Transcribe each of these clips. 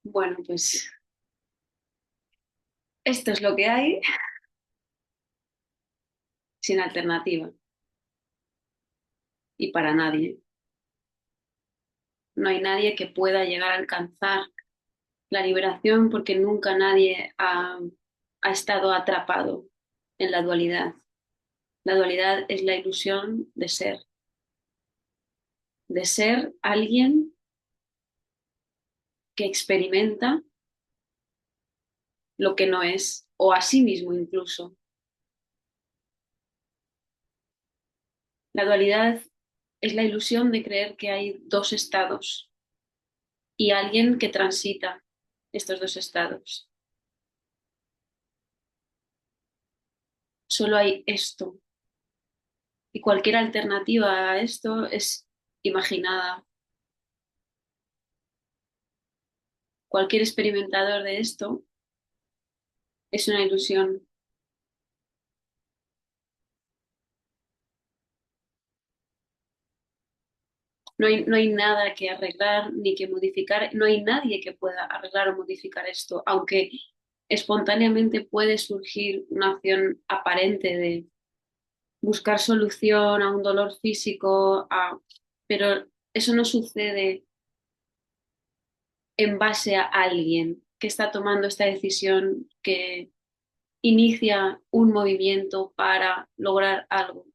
Bueno, pues esto es lo que hay, sin alternativa y para nadie. No hay nadie que pueda llegar a alcanzar la liberación porque nunca nadie ha estado atrapado en la dualidad. La dualidad es la ilusión de ser alguien que experimenta lo que no es, o a sí mismo incluso. La dualidad es la ilusión de creer que hay dos estados y alguien que transita estos dos estados. Solo hay esto y cualquier alternativa a esto es imaginada. Cualquier experimentador de esto es una ilusión. No hay nada que arreglar ni que modificar. No hay nadie que pueda arreglar o modificar esto, aunque espontáneamente puede surgir una acción aparente de buscar solución a un dolor físico, pero eso no sucede en base a alguien que está tomando esta decisión, que inicia un movimiento para lograr algo.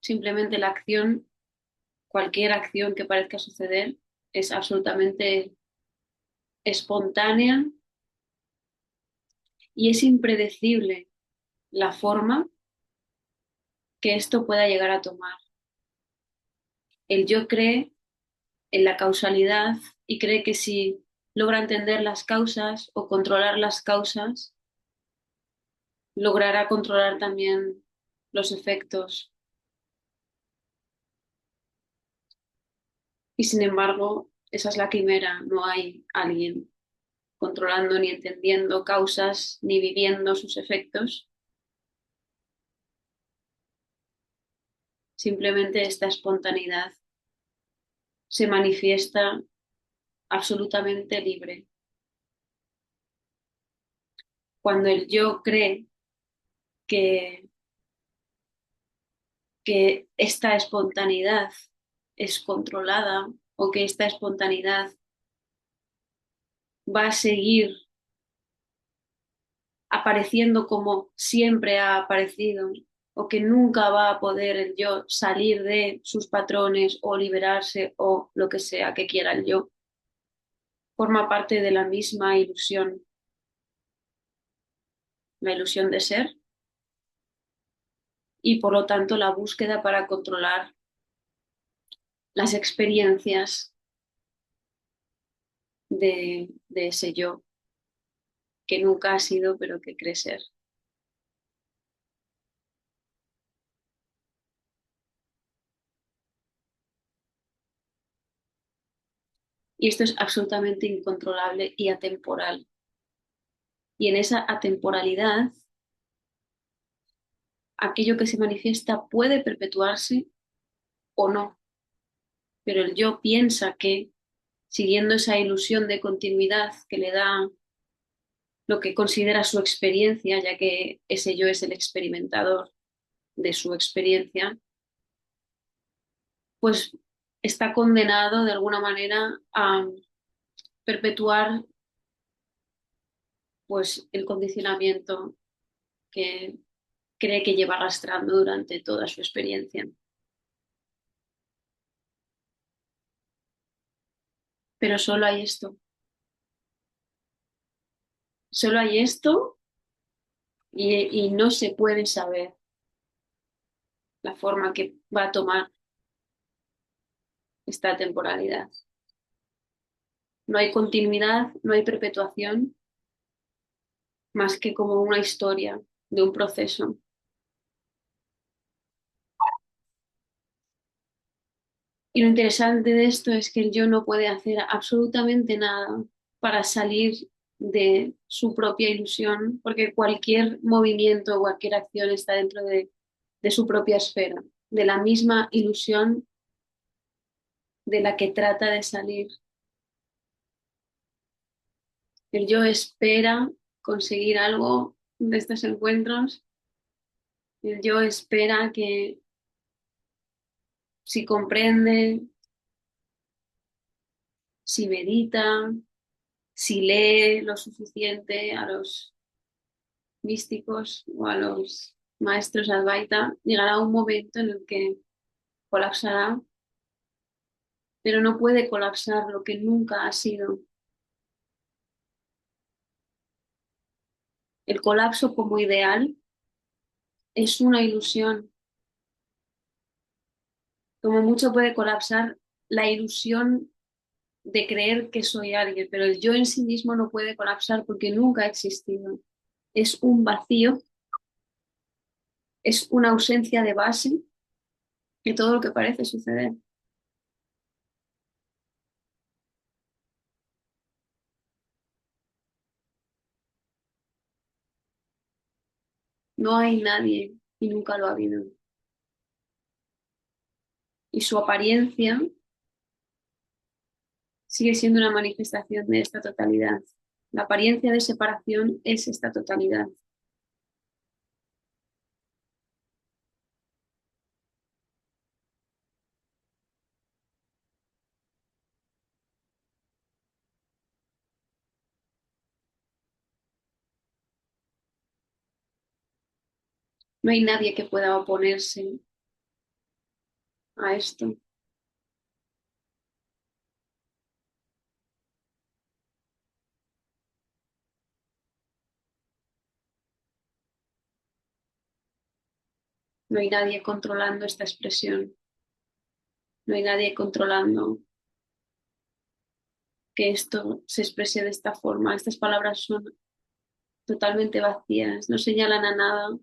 Simplemente la acción, cualquier acción que parezca suceder, es absolutamente espontánea y es impredecible la forma que esto pueda llegar a tomar. El yo cree en la causalidad y cree que si logra entender las causas o controlar las causas, logrará controlar también los efectos. Y sin embargo, esa es la quimera, no hay alguien controlando ni entendiendo causas ni viviendo sus efectos. Simplemente esta espontaneidad se manifiesta absolutamente libre. Cuando el yo cree que, que esta espontaneidad es controlada o que esta espontaneidad va a seguir apareciendo como siempre ha aparecido, o que nunca va a poder el yo salir de sus patrones o liberarse o lo que sea que quiera el yo, forma parte de la misma ilusión, la ilusión de ser, y por lo tanto la búsqueda para controlar las experiencias de ese yo que nunca ha sido pero que cree ser. Y esto es absolutamente incontrolable y atemporal. Y en esa atemporalidad, aquello que se manifiesta puede perpetuarse o no, pero el yo piensa que, siguiendo esa ilusión de continuidad que le da lo que considera su experiencia, ya que ese yo es el experimentador de su experiencia, pues está condenado de alguna manera a perpetuar pues el condicionamiento que cree que lleva arrastrando durante toda su experiencia. Pero solo hay esto y no se puede saber la forma que va a tomar esta temporalidad. No hay continuidad, no hay perpetuación, más que como una historia de un proceso. Y lo interesante de esto es que el yo no puede hacer absolutamente nada para salir de su propia ilusión, porque cualquier movimiento, cualquier acción está dentro de su propia esfera, de la misma ilusión de la que trata de salir. El yo espera conseguir algo de estos encuentros. El yo espera que si comprende, si medita, si lee lo suficiente a los místicos o a los maestros Advaita, llegará un momento en el que colapsará, pero no puede colapsar lo que nunca ha sido. El colapso como ideal es una ilusión. Como mucho puede colapsar la ilusión de creer que soy alguien, pero el yo en sí mismo no puede colapsar porque nunca ha existido. Es un vacío, es una ausencia de base de todo lo que parece suceder. No hay nadie y nunca lo ha habido. Y su apariencia sigue siendo una manifestación de esta totalidad. La apariencia de separación es esta totalidad. No hay nadie que pueda oponerse a esto. No hay nadie controlando esta expresión. No hay nadie controlando que esto se exprese de esta forma. Estas palabras son totalmente vacías, no señalan a nada,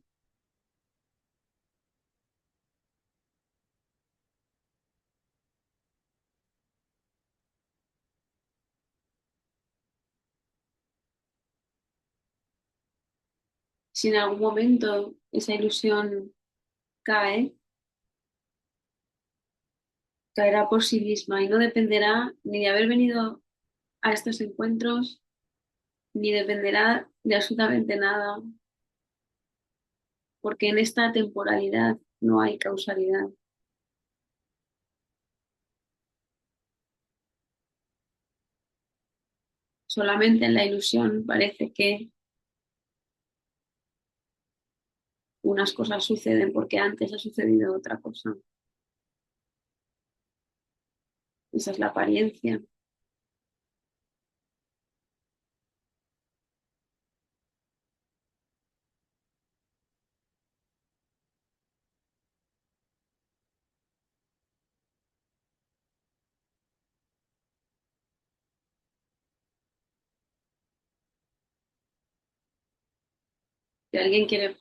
si en algún momento esa ilusión cae, caerá por sí misma y no dependerá ni de haber venido a estos encuentros, ni dependerá de absolutamente nada, porque en esta temporalidad no hay causalidad. Solamente en la ilusión parece que unas cosas suceden porque antes ha sucedido otra cosa. Esa es la apariencia. Si alguien quiere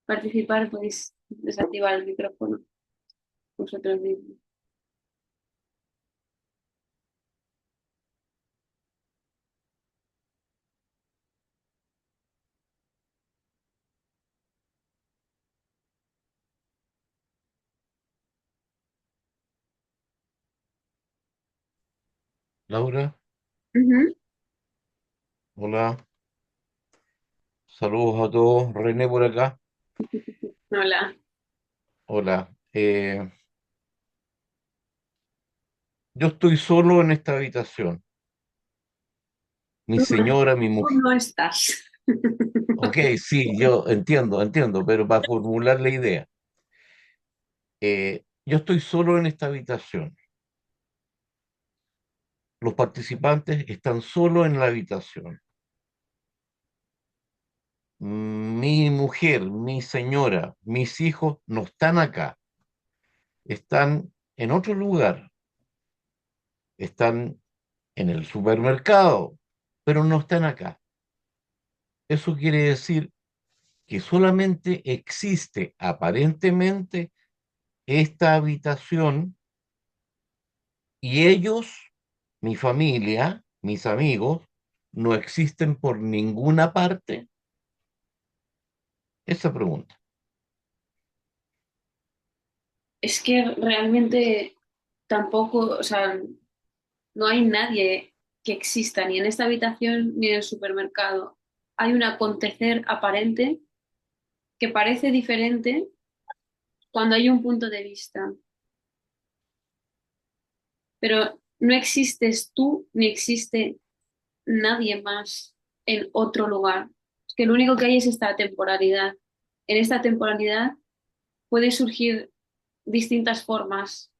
participar, podéis desactivar el micrófono vosotros mismos. Laura, Ujú. hola, saludos a todos. René por acá. Hola. Hola. Yo estoy solo en esta habitación. Mi Tú no, señora, mi tú mujer. no estás. Ok, sí, yo entiendo, pero para formular la idea, yo estoy solo en esta habitación. Los participantes están solo en la habitación. Mi mujer, mi señora, mis hijos no están acá. Están en otro lugar. Están en el supermercado, pero no están acá. Eso quiere decir que solamente existe aparentemente esta habitación y ellos, mi familia, mis amigos, no existen por ninguna parte. Esa pregunta. Es que realmente tampoco, o sea, no hay nadie. que exista ni en esta habitación ni en el supermercado. Hay un acontecer aparente que parece diferente cuando hay un punto de vista, pero no existes tú ni existe nadie más en otro lugar. Es que lo único que hay es esta temporalidad. En esta temporalidad puede surgir distintas formas,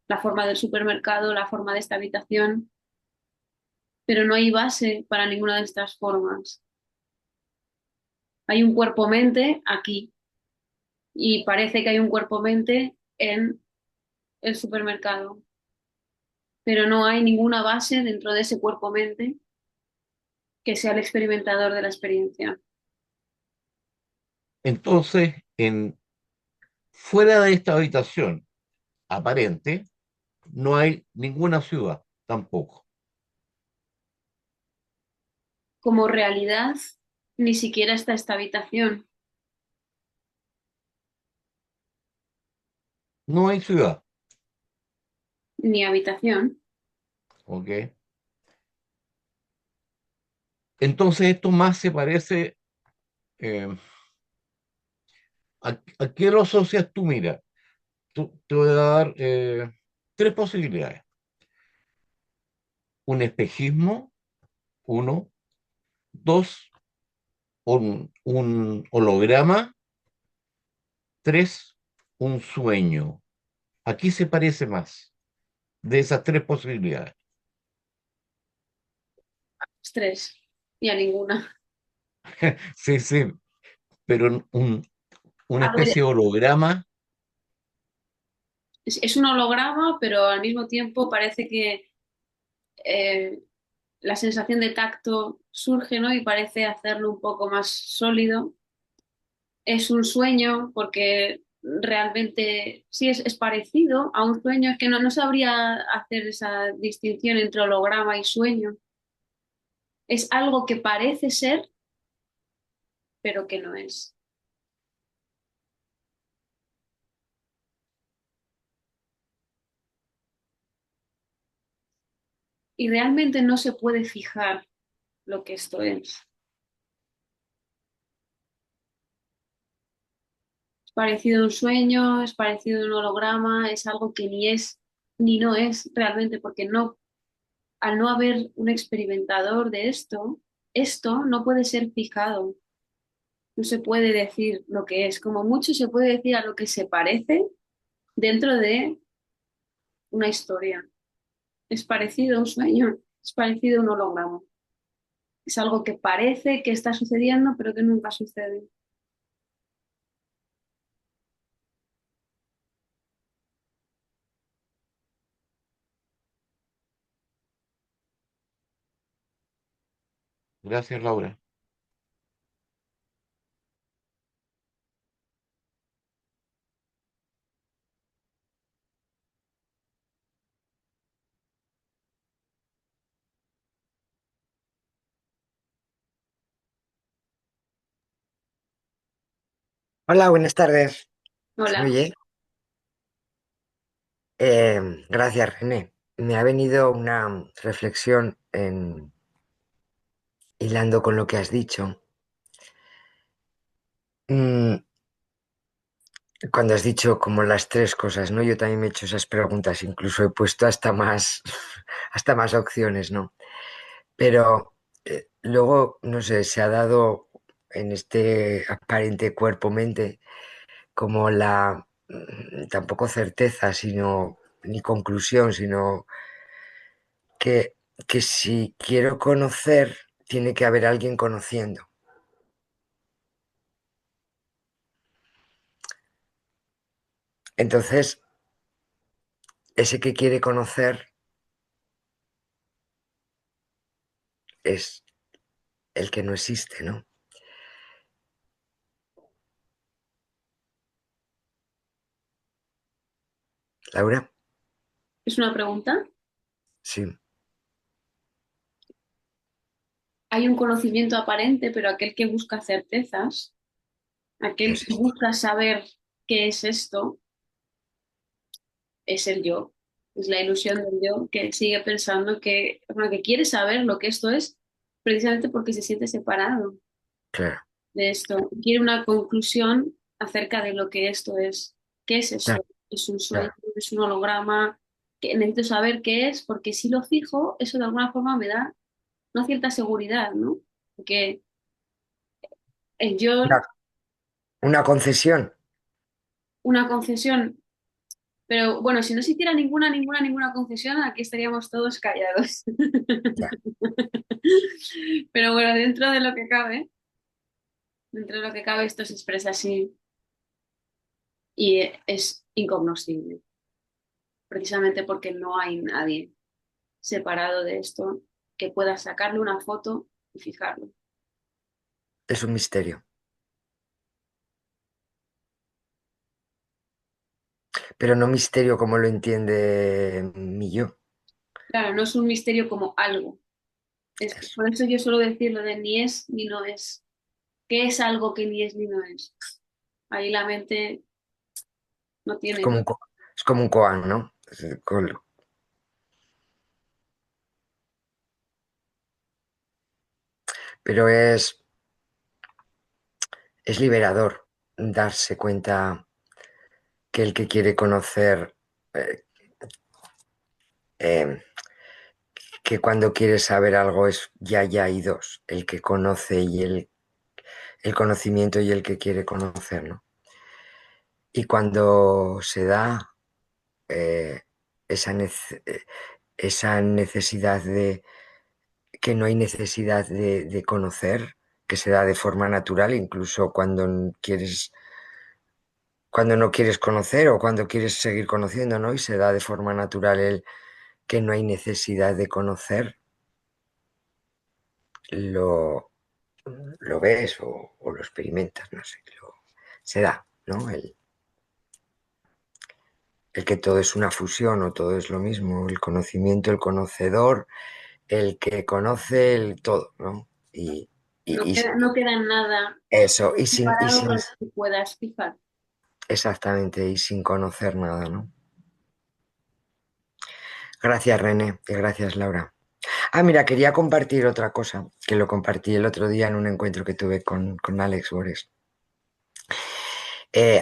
la forma del supermercado, la forma de esta habitación, pero no hay base para ninguna de estas formas. Hay un cuerpo-mente aquí y parece que hay un cuerpo-mente en el supermercado, pero no hay ninguna base dentro de ese cuerpo-mente que sea el experimentador de la experiencia. Entonces, fuera de esta habitación aparente, no hay ninguna ciudad tampoco. Como realidad, ni siquiera está esta habitación, No hay ciudad, ni habitación. ¿ok? Entonces esto más se parece, eh, ¿a qué lo asocias tú? Mira, te voy a dar tres posibilidades. Un espejismo, uno. Dos, un holograma. Tres, un sueño. Aquí se parece más de esas tres posibilidades. Tres, y a ninguna. Sí, sí, pero una A ver, especie de holograma. es un holograma, pero al mismo tiempo parece que eh, la sensación de tacto surge, ¿no? Y parece hacerlo un poco más sólido. Es un sueño porque realmente sí es parecido a un sueño, es que no sabría hacer esa distinción entre holograma y sueño. Es algo que parece ser, pero que no es. Y realmente no se puede fijar lo que esto es. Es parecido a un sueño, es parecido a un holograma, es algo que ni es ni no es realmente, porque no, al no haber un experimentador de esto no puede ser fijado. No se puede decir lo que es. Como mucho se puede decir a lo que se parece dentro de una historia. Es parecido a un sueño, es parecido a un holograma. Es algo que parece que está sucediendo, pero que nunca sucede. Gracias, Laura. Hola, buenas tardes. ¿Se me Hola. oye? Gracias, René. Me ha venido una reflexión hilando con lo que has dicho. Mm, Cuando has dicho como las tres cosas, ¿no? Yo también me he hecho esas preguntas, incluso he puesto hasta más, hasta más opciones, ¿no? Pero luego, no sé, se ha dado en este aparente cuerpo-mente como tampoco certeza, sino, ni conclusión, sino que, que si quiero conocer, tiene que haber alguien conociendo. Entonces, ese que quiere conocer es el que no existe, ¿no? Laura, ¿Es una pregunta? sí, Hay un conocimiento aparente, pero aquel que busca certezas, no aquel que existe. busca saber qué es esto, es el yo. Es la ilusión del yo que sigue pensando que, bueno, que quiere saber lo que esto es, precisamente porque se siente separado Claro, de esto. Quiere una conclusión acerca de lo que esto es. ¿Qué es claro, esto? ¿Es un sueño? claro. ¿Es un holograma? Que necesito saber qué es, porque si lo fijo, eso de alguna forma me da una cierta seguridad, ¿no? Porque el yo, Una, una concesión. una concesión, pero bueno, si no se hiciera ninguna concesión, aquí estaríamos todos callados. Ya. Pero bueno, dentro de lo que cabe, esto se expresa así y es incognoscible, precisamente porque no hay nadie separado de esto que pueda sacarle una foto y fijarlo. Es un misterio. Pero no misterio como lo entiende mi yo. Claro, no es un misterio como algo. Eso. Por eso yo suelo decir lo de ni es ni no es. ¿Qué es algo que ni es ni no es? Ahí la mente no Es tiene. como es como un koan, ¿no? Pero es liberador darse cuenta que el que quiere conocer, eh, eh, que cuando quiere saber algo es ya hay dos, el que conoce y el conocimiento y el que quiere conocer, ¿no? Y cuando se da eh, esa, esa necesidad de que no hay necesidad de conocer, que se da de forma natural, incluso cuando no quieres conocer o cuando quieres seguir conociendo, ¿no? Y se da de forma natural el que no hay necesidad de conocer, lo, lo ves o lo experimentas, no sé, se da, ¿no? El que todo es una fusión o todo es lo mismo, el conocimiento, el conocedor, el que conoce el todo, ¿no? No Y queda, no queda nada eso, separado con lo que puedas fijar. exactamente, y sin conocer nada, ¿no? Gracias, René, y gracias, Laura. Ah, mira, quería compartir otra cosa, que lo compartí el otro día en un encuentro que tuve con Alex Bores.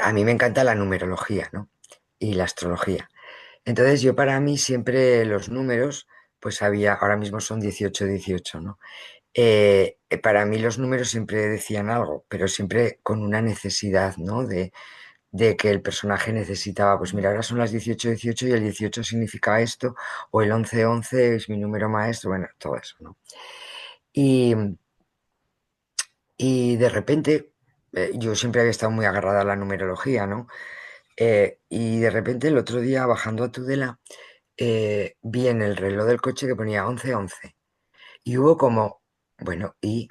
A mí me encanta la numerología, ¿no? Y la astrología. Entonces, yo para mí siempre los números, pues ahora mismo son 18 ¿no? Para mí los números siempre decían algo, pero siempre con una necesidad, ¿no? De que el personaje necesitaba, pues mira, ahora son las 18 y el 18 significa esto, o el 11 es mi número maestro, bueno, todo eso, ¿no? Y, y de repente, yo siempre había estado muy agarrada a la numerología, ¿no? Y de repente el otro día, bajando a Tudela, vi en el reloj del coche que ponía 11:11. Y hubo como, bueno, y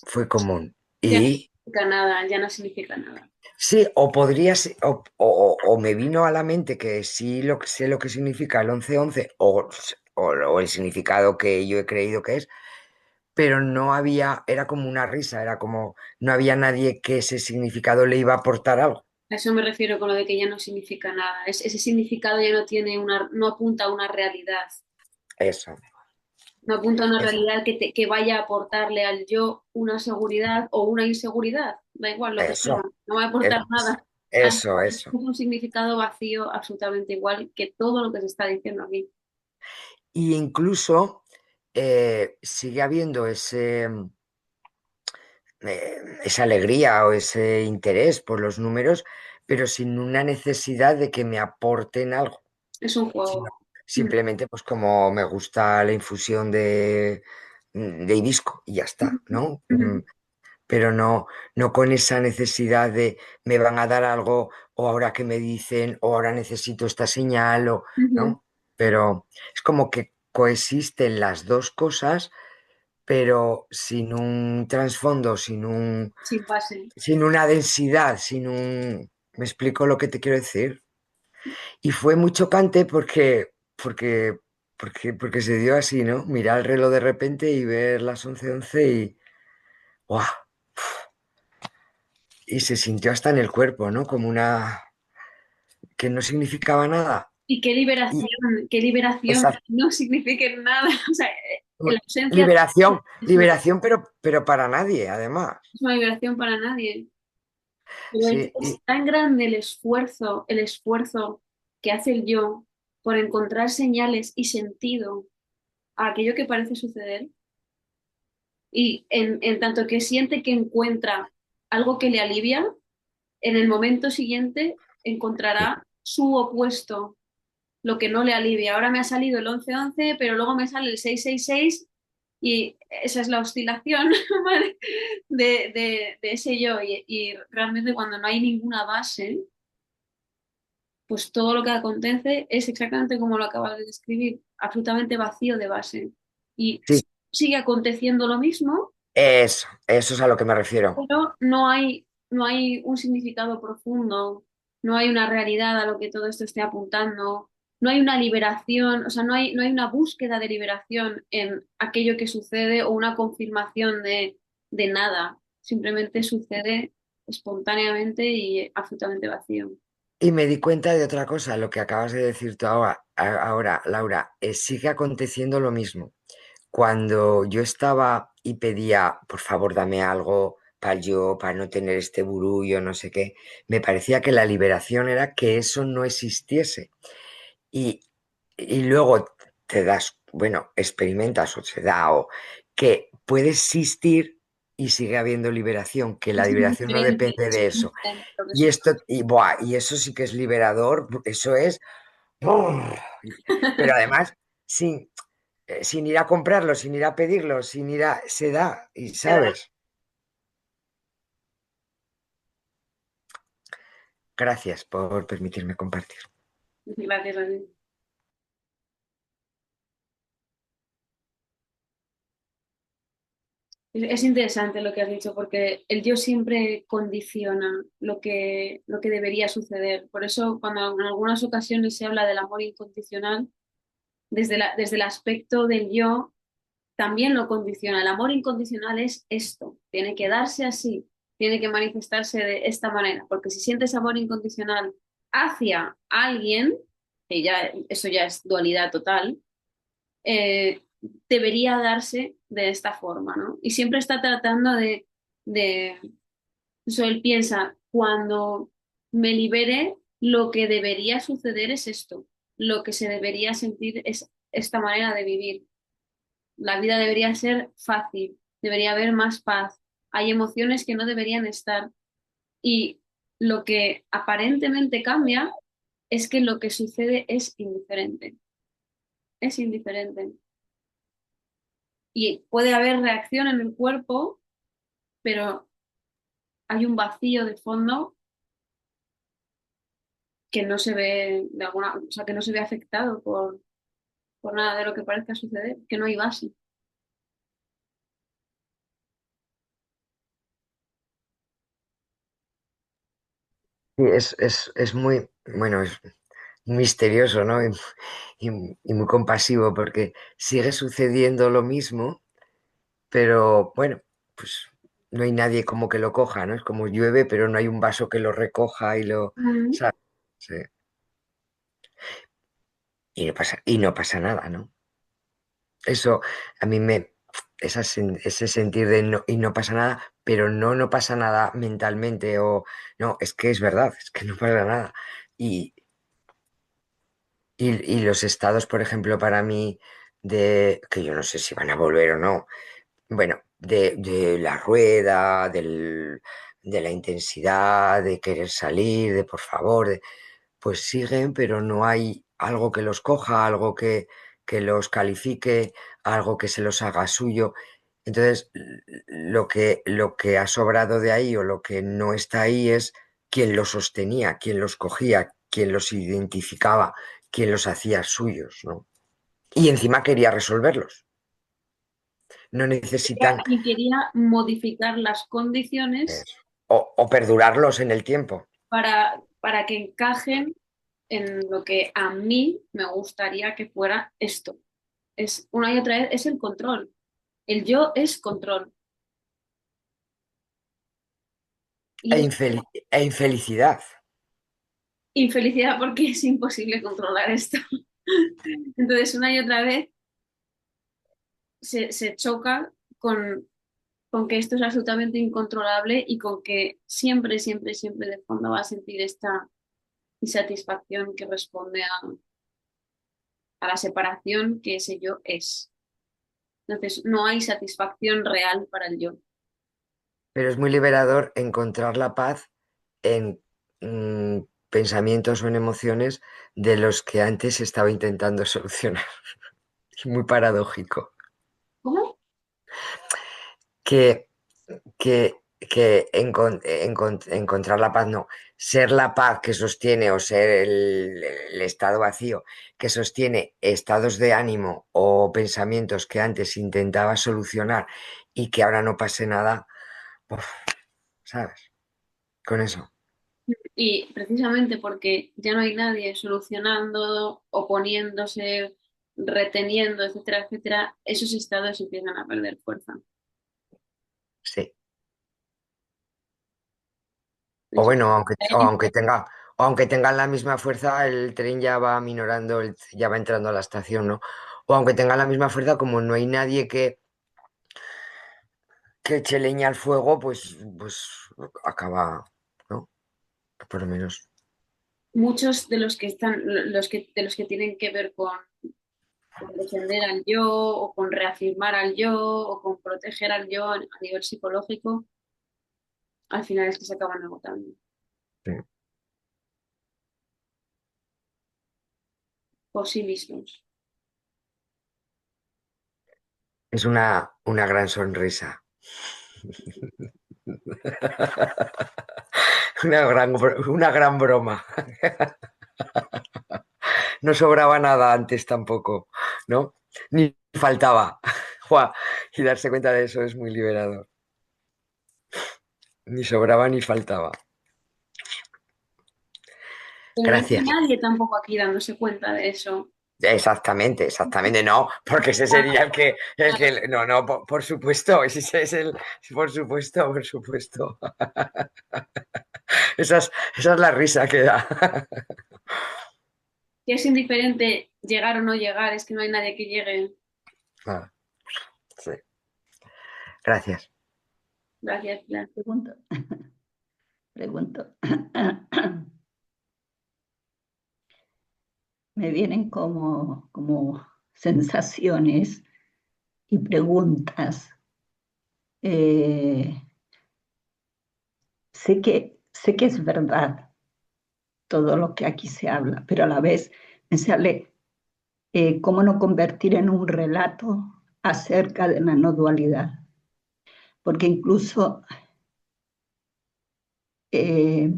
fue común. Ya no Y significa nada, ya no significa nada. sí, o podría ser, o me vino a la mente que sí sé lo que significa el 11:11 o el significado que yo he creído que es, pero no había, era como una risa, era como, no había nadie que ese significado le iba a aportar algo. A eso me refiero con lo de que ya no significa nada. Ese significado ya no tiene no apunta a una realidad. Eso, No apunta a una eso, realidad que vaya a aportarle al yo una seguridad o una inseguridad. Da igual lo que sea. eso, No va a aportar es- nada. Es eso. un significado vacío absolutamente igual que todo lo que se está diciendo aquí. Y incluso sigue habiendo esa alegría o ese interés por los números, pero sin una necesidad de que me aporten algo, Es un sino juego. Mm. simplemente pues como me gusta la infusión de hibisco y ya está, ¿no? Ujú. Pero no con esa necesidad de me van a dar algo o ahora que me dicen o ahora necesito esta señal o, Ujú. ¿no? Pero es como que coexisten las dos cosas pero sin un trasfondo, Sin pase. sin una densidad, sin un... ¿Me explico lo que te quiero decir? Y fue muy chocante porque se dio así, ¿no? Mirar el reloj de repente y ver las 11:11 y... ¡Guau! Y se sintió hasta en el cuerpo, ¿no? Como una... que no significaba nada, Y Y qué liberación esa que no signifique nada. O sea, la ausencia liberación, es liberación, pero para nadie, además. es una liberación para nadie. Pero Sí, es tan grande el esfuerzo que hace el yo por encontrar señales y sentido a aquello que parece suceder. Y en tanto que siente que encuentra algo que le alivia, en el momento siguiente encontrará su opuesto, lo que no le alivia. Ahora me ha salido el 11-11, pero luego me sale el 6-6-6 y esa es la oscilación, ¿vale? de ese yo. Y realmente cuando no hay ninguna base, pues todo lo que acontece es exactamente como lo acabas de describir, absolutamente vacío de base. Y sí, sigue aconteciendo lo mismo, eso es a lo que me refiero. pero no hay un significado profundo, no hay una realidad a lo que todo esto esté apuntando, no hay una liberación, o sea, no hay una búsqueda de liberación en aquello que sucede o una confirmación de nada, simplemente sucede espontáneamente y absolutamente vacío. Y me di cuenta de otra cosa, lo que acabas de decir tú ahora, Laura, sigue aconteciendo lo mismo. Cuando yo estaba y pedía, por favor, dame algo para yo, para no tener este burullo, no sé qué, me parecía que la liberación era que eso no existiese. Y, y luego te das, bueno, experimentas o se da, o que puede existir y sigue habiendo liberación, que la Es liberación no indiferente, depende es de eso. indiferente lo que Y sucede. esto, y, buah, y eso sí que es liberador, eso es, ¡oh! Pero además, sin ir a comprarlo, sin ir a pedirlo, sin ir a, se da, y sabes. Gracias por permitirme compartir. Gracias a ti. Es interesante lo que has dicho porque el yo siempre condiciona lo que debería suceder. Por eso cuando en algunas ocasiones se habla del amor incondicional, desde el aspecto del yo, también lo condiciona. El amor incondicional es esto, tiene que darse así, tiene que manifestarse de esta manera, porque si sientes amor incondicional hacia alguien, que ya, eso ya es dualidad total, eh, debería darse de esta forma, ¿no? Y siempre está tratando de eso él piensa, cuando me libere, lo que debería suceder es esto, lo que se debería sentir es esta manera de vivir. La vida debería ser fácil, debería haber más paz, hay emociones que no deberían estar y lo que aparentemente cambia es que lo que sucede es indiferente. Y puede haber reacción en el cuerpo, pero hay un vacío de fondo que no se ve de alguna, o sea, que no se ve afectado por nada de lo que parezca suceder, que no hay base. Sí, es muy, bueno, es misterioso, ¿no? Y muy compasivo porque sigue sucediendo lo mismo, pero bueno, pues no hay nadie como que lo coja, ¿no? Es como llueve, pero no hay un vaso que lo recoja y lo, Mm. ¿sabes? Sí. Y no pasa nada, ¿no? Eso a mí me, ese sentir de no, y no pasa nada, pero no pasa nada mentalmente o no, es que es verdad, es que no pasa nada. Y, y los estados, por ejemplo, para mí, de que yo no sé si van a volver o no, bueno, de la rueda, de la intensidad, de querer salir, de por favor, pues siguen, pero no hay algo que los coja, algo que los califique, algo que se los haga suyo. Entonces, lo que ha sobrado de ahí o lo que no está ahí es quien los sostenía, quien los cogía, quien los identificaba, quien los hacía suyos, ¿no? Y encima quería resolverlos. No necesitan Y quería modificar las condiciones o perdurarlos en el tiempo. para que encajen en lo que a mí me gustaría que fuera esto. Es una y otra vez, es el control. El yo es control. E, Y e infelicidad. infelicidad porque es imposible controlar esto. Entonces, una y otra vez se choca con que esto es absolutamente incontrolable y con que siempre, siempre, siempre de fondo va a sentir esta insatisfacción que responde a la separación que ese yo es. Entonces, no hay satisfacción real para el yo. Pero es muy liberador encontrar la paz en pensamientos o en emociones de los que antes estaba intentando solucionar. Es muy paradójico. ¿Cómo? Que, encontrar la paz, no, ser la paz que sostiene o ser el estado vacío que sostiene estados de ánimo o pensamientos que antes intentaba solucionar y que ahora no pase nada, uf, ¿sabes? Con eso. Y precisamente porque ya no hay nadie solucionando, oponiéndose, reteniendo, etcétera, etcétera, esos estados empiezan a perder fuerza. Sí. O Eso. bueno, aunque tengan la misma fuerza, el tren ya va minorando, ya va entrando a la estación, ¿no? O aunque tengan la misma fuerza, como no hay nadie que eche leña al fuego, pues acaba, ¿no? Por lo menos. Muchos de los que están, de los que tienen que ver con defender al yo, o con reafirmar al yo, o con proteger al yo a nivel psicológico, al final es que se acaban agotando Sí. por sí mismos. Es una gran sonrisa. Una gran broma. No sobraba nada antes tampoco, ¿no? Ni faltaba. Juá, y darse cuenta de eso es muy liberador. Ni sobraba ni faltaba. Pero no hay Gracias. nadie tampoco aquí dándose cuenta de eso. Exactamente, exactamente, no, porque ese sería no, no, por supuesto, ese es por supuesto, por supuesto. Esa es la risa que da. Que es indiferente llegar o no llegar, es que no hay nadie que llegue. Ah, sí, gracias. Gracias, Pilar. Pregunto, pregunto. Me vienen como sensaciones y preguntas. Eh, sé que es verdad todo lo que aquí se habla, pero a la vez me sale cómo no convertir en un relato acerca de la no dualidad. Porque incluso, eh,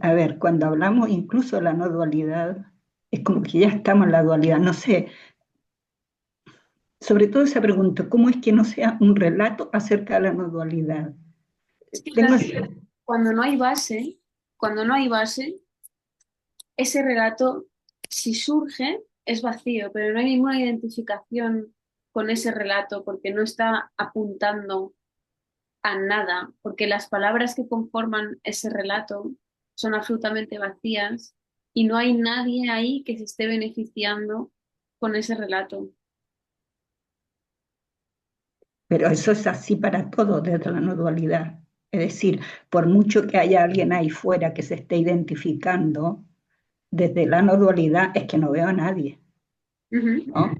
a ver, cuando hablamos incluso de la no dualidad, es como que ya estamos en la dualidad. No sé, sobre todo esa pregunta, ¿cómo es que no sea un relato acerca de la no dualidad? Es que Tengo, cuando no hay base, cuando no hay base, ese relato, si surge, es vacío, pero no hay ninguna identificación con ese relato porque no está apuntando a nada, porque las palabras que conforman ese relato son absolutamente vacías y no hay nadie ahí que se esté beneficiando con ese relato. pero eso es así para todo desde la no dualidad. Es decir, por mucho que haya alguien ahí fuera que se esté identificando, desde la no dualidad es que no veo a nadie, Ujú. ¿no?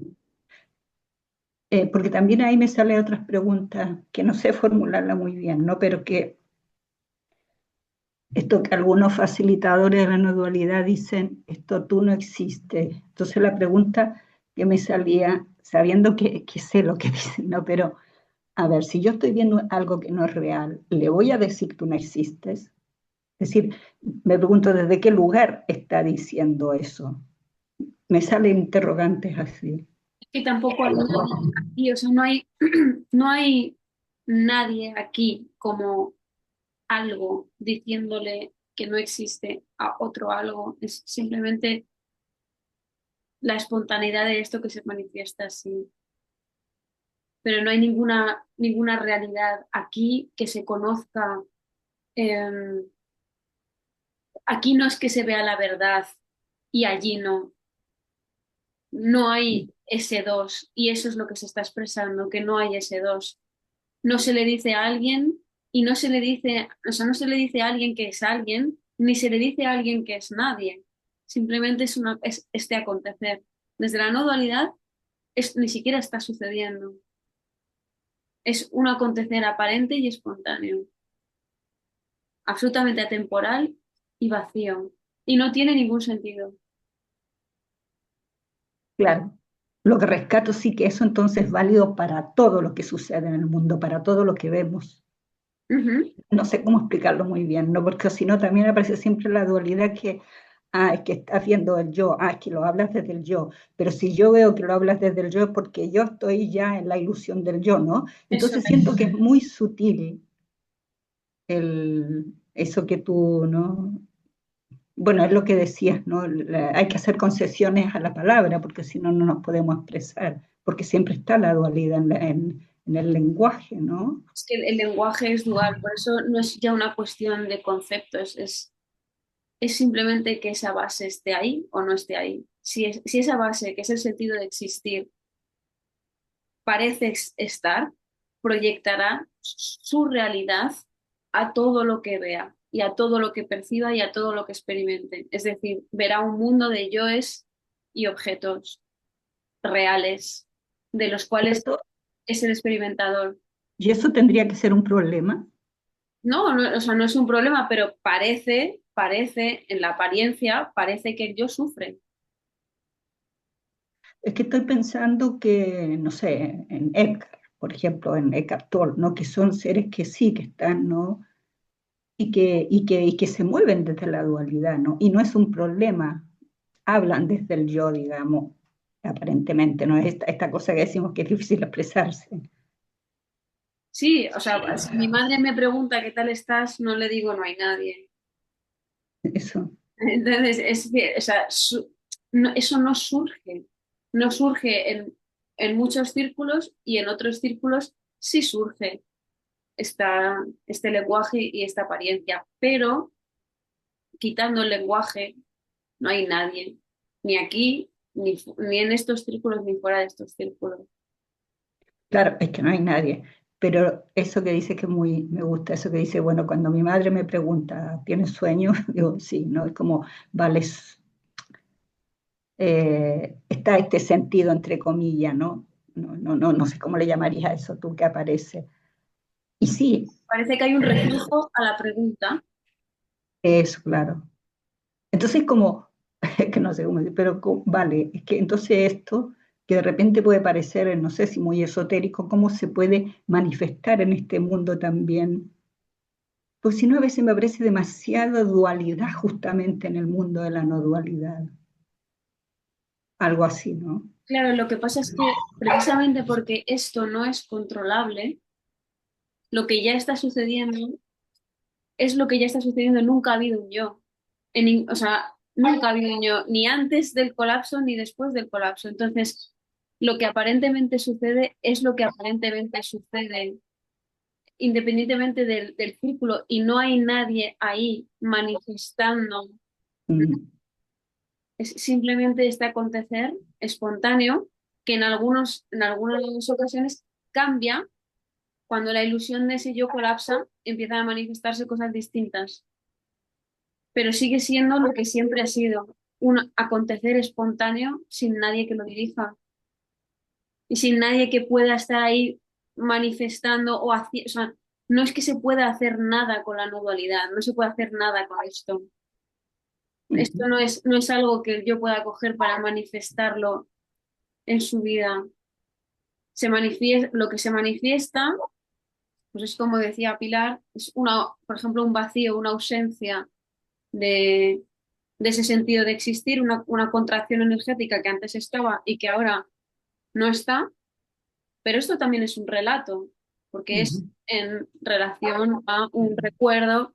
Porque también ahí me salen otras preguntas que no sé formularla muy bien, ¿no? Pero que esto que algunos facilitadores de la no dualidad dicen, esto tú no existe. Entonces la pregunta que me salía, sabiendo que sé lo que dicen, ¿no? Pero a ver, si yo estoy viendo algo que no es real, ¿le voy a decir tú no existes? Es decir, me pregunto desde qué lugar está diciendo eso. Me salen interrogantes así. Que tampoco hay nadie aquí, o sea, no hay, no hay nadie aquí como algo diciéndole que no existe a otro algo, es simplemente la espontaneidad de esto que se manifiesta así. Pero no hay ninguna realidad aquí que se conozca, eh, aquí no es que se vea la verdad y allí no. No hay ese dos y eso es lo que se está expresando, que no hay ese dos. No se le dice a alguien y no se le dice, o sea, no se le dice a alguien que es alguien, ni se le dice a alguien que es nadie. Simplemente es este acontecer. Desde la no dualidad ni siquiera está sucediendo. Es un acontecer aparente y espontáneo, absolutamente atemporal y vacío. Y no tiene ningún sentido. Claro. Lo que rescato sí que eso entonces es válido para todo lo que sucede en el mundo, para todo lo que vemos. Ujú. No sé cómo explicarlo muy bien, ¿no? Porque si no también aparece siempre la dualidad que, es que estás viendo el yo, es que lo hablas desde el yo, pero si yo veo que lo hablas desde el yo es porque yo estoy ya en la ilusión del yo, ¿no? Eso Entonces siento es. que es muy sutil eso que tú, ¿no? Bueno, es lo que decías, ¿no? Hay que hacer concesiones a la palabra, porque si no, no nos podemos expresar, porque siempre está la dualidad en el lenguaje, ¿no? Es que el lenguaje es dual, por eso no es ya una cuestión de conceptos, es simplemente que esa base esté ahí o no esté ahí. Si esa base, que es el sentido de existir, parece estar, proyectará su realidad a todo lo que vea y a todo lo que perciba y a todo lo que experimente. Es decir, verá un mundo de yoes y objetos reales, de los cuales ¿Cierto? es el experimentador. Y eso tendría que ser un problema. No, no, o sea, no es un problema, pero parece, en la apariencia, parece que el yo sufre. Es que estoy pensando que, no sé, en Eckhart, por ejemplo, en Eckhart Tolle, ¿no? Que son seres que sí, que están, ¿no? Y que se mueven desde la dualidad, ¿no? Y no es un problema, hablan desde el yo, digamos, aparentemente, ¿no? Es esta cosa que decimos que es difícil expresarse. Sí, o sea, si mi madre me pregunta qué tal estás, no le digo no hay nadie. Eso. Entonces, o sea, eso no surge en muchos círculos y en otros círculos sí surge este lenguaje y esta apariencia, pero quitando el lenguaje no hay nadie, ni aquí, ni en estos círculos, ni fuera de estos círculos. Claro, es que no hay nadie. Pero eso que dice que muy me gusta, eso que dice, bueno, cuando mi madre me pregunta, ¿tienes sueño? Digo, sí, ¿no? Es como, vale, está este sentido entre comillas, ¿no? No sé cómo le llamarías a eso tú que aparece. Y sí, Parece que hay un reflejo a la pregunta. eso, claro. Entonces como, es que no sé cómo decir, pero vale, es que entonces esto, que de repente puede parecer, no sé si muy esotérico, ¿cómo se puede manifestar en este mundo también? Pues si no, a veces me parece demasiada dualidad justamente en el mundo de la no dualidad. Algo así, ¿no? Claro, lo que pasa es que precisamente porque esto no es controlable, lo que ya está sucediendo es lo que ya está sucediendo. Nunca ha habido un yo. O sea, nunca ha habido un yo, ni antes del colapso ni después del colapso. Entonces, lo que aparentemente sucede es lo que aparentemente sucede, independientemente del círculo, y no hay nadie ahí manifestando. Mm, Es simplemente este acontecer espontáneo que en algunas ocasiones cambia cuando la ilusión de ese yo colapsa, empiezan a manifestarse cosas distintas, pero sigue siendo lo que siempre ha sido, un acontecer espontáneo sin nadie que lo dirija y sin nadie que pueda estar ahí manifestando o sea, no es que se pueda hacer nada con la no dualidad, no se puede hacer nada con esto. Esto ujú. no es algo que yo pueda coger para manifestarlo en su vida. Lo que se manifiesta, pues es como decía Pilar, es por ejemplo, un vacío, una ausencia de, de ese sentido de existir, una contracción energética que antes estaba y que ahora no está, pero esto también es un relato, porque es Ujú. en relación a un recuerdo.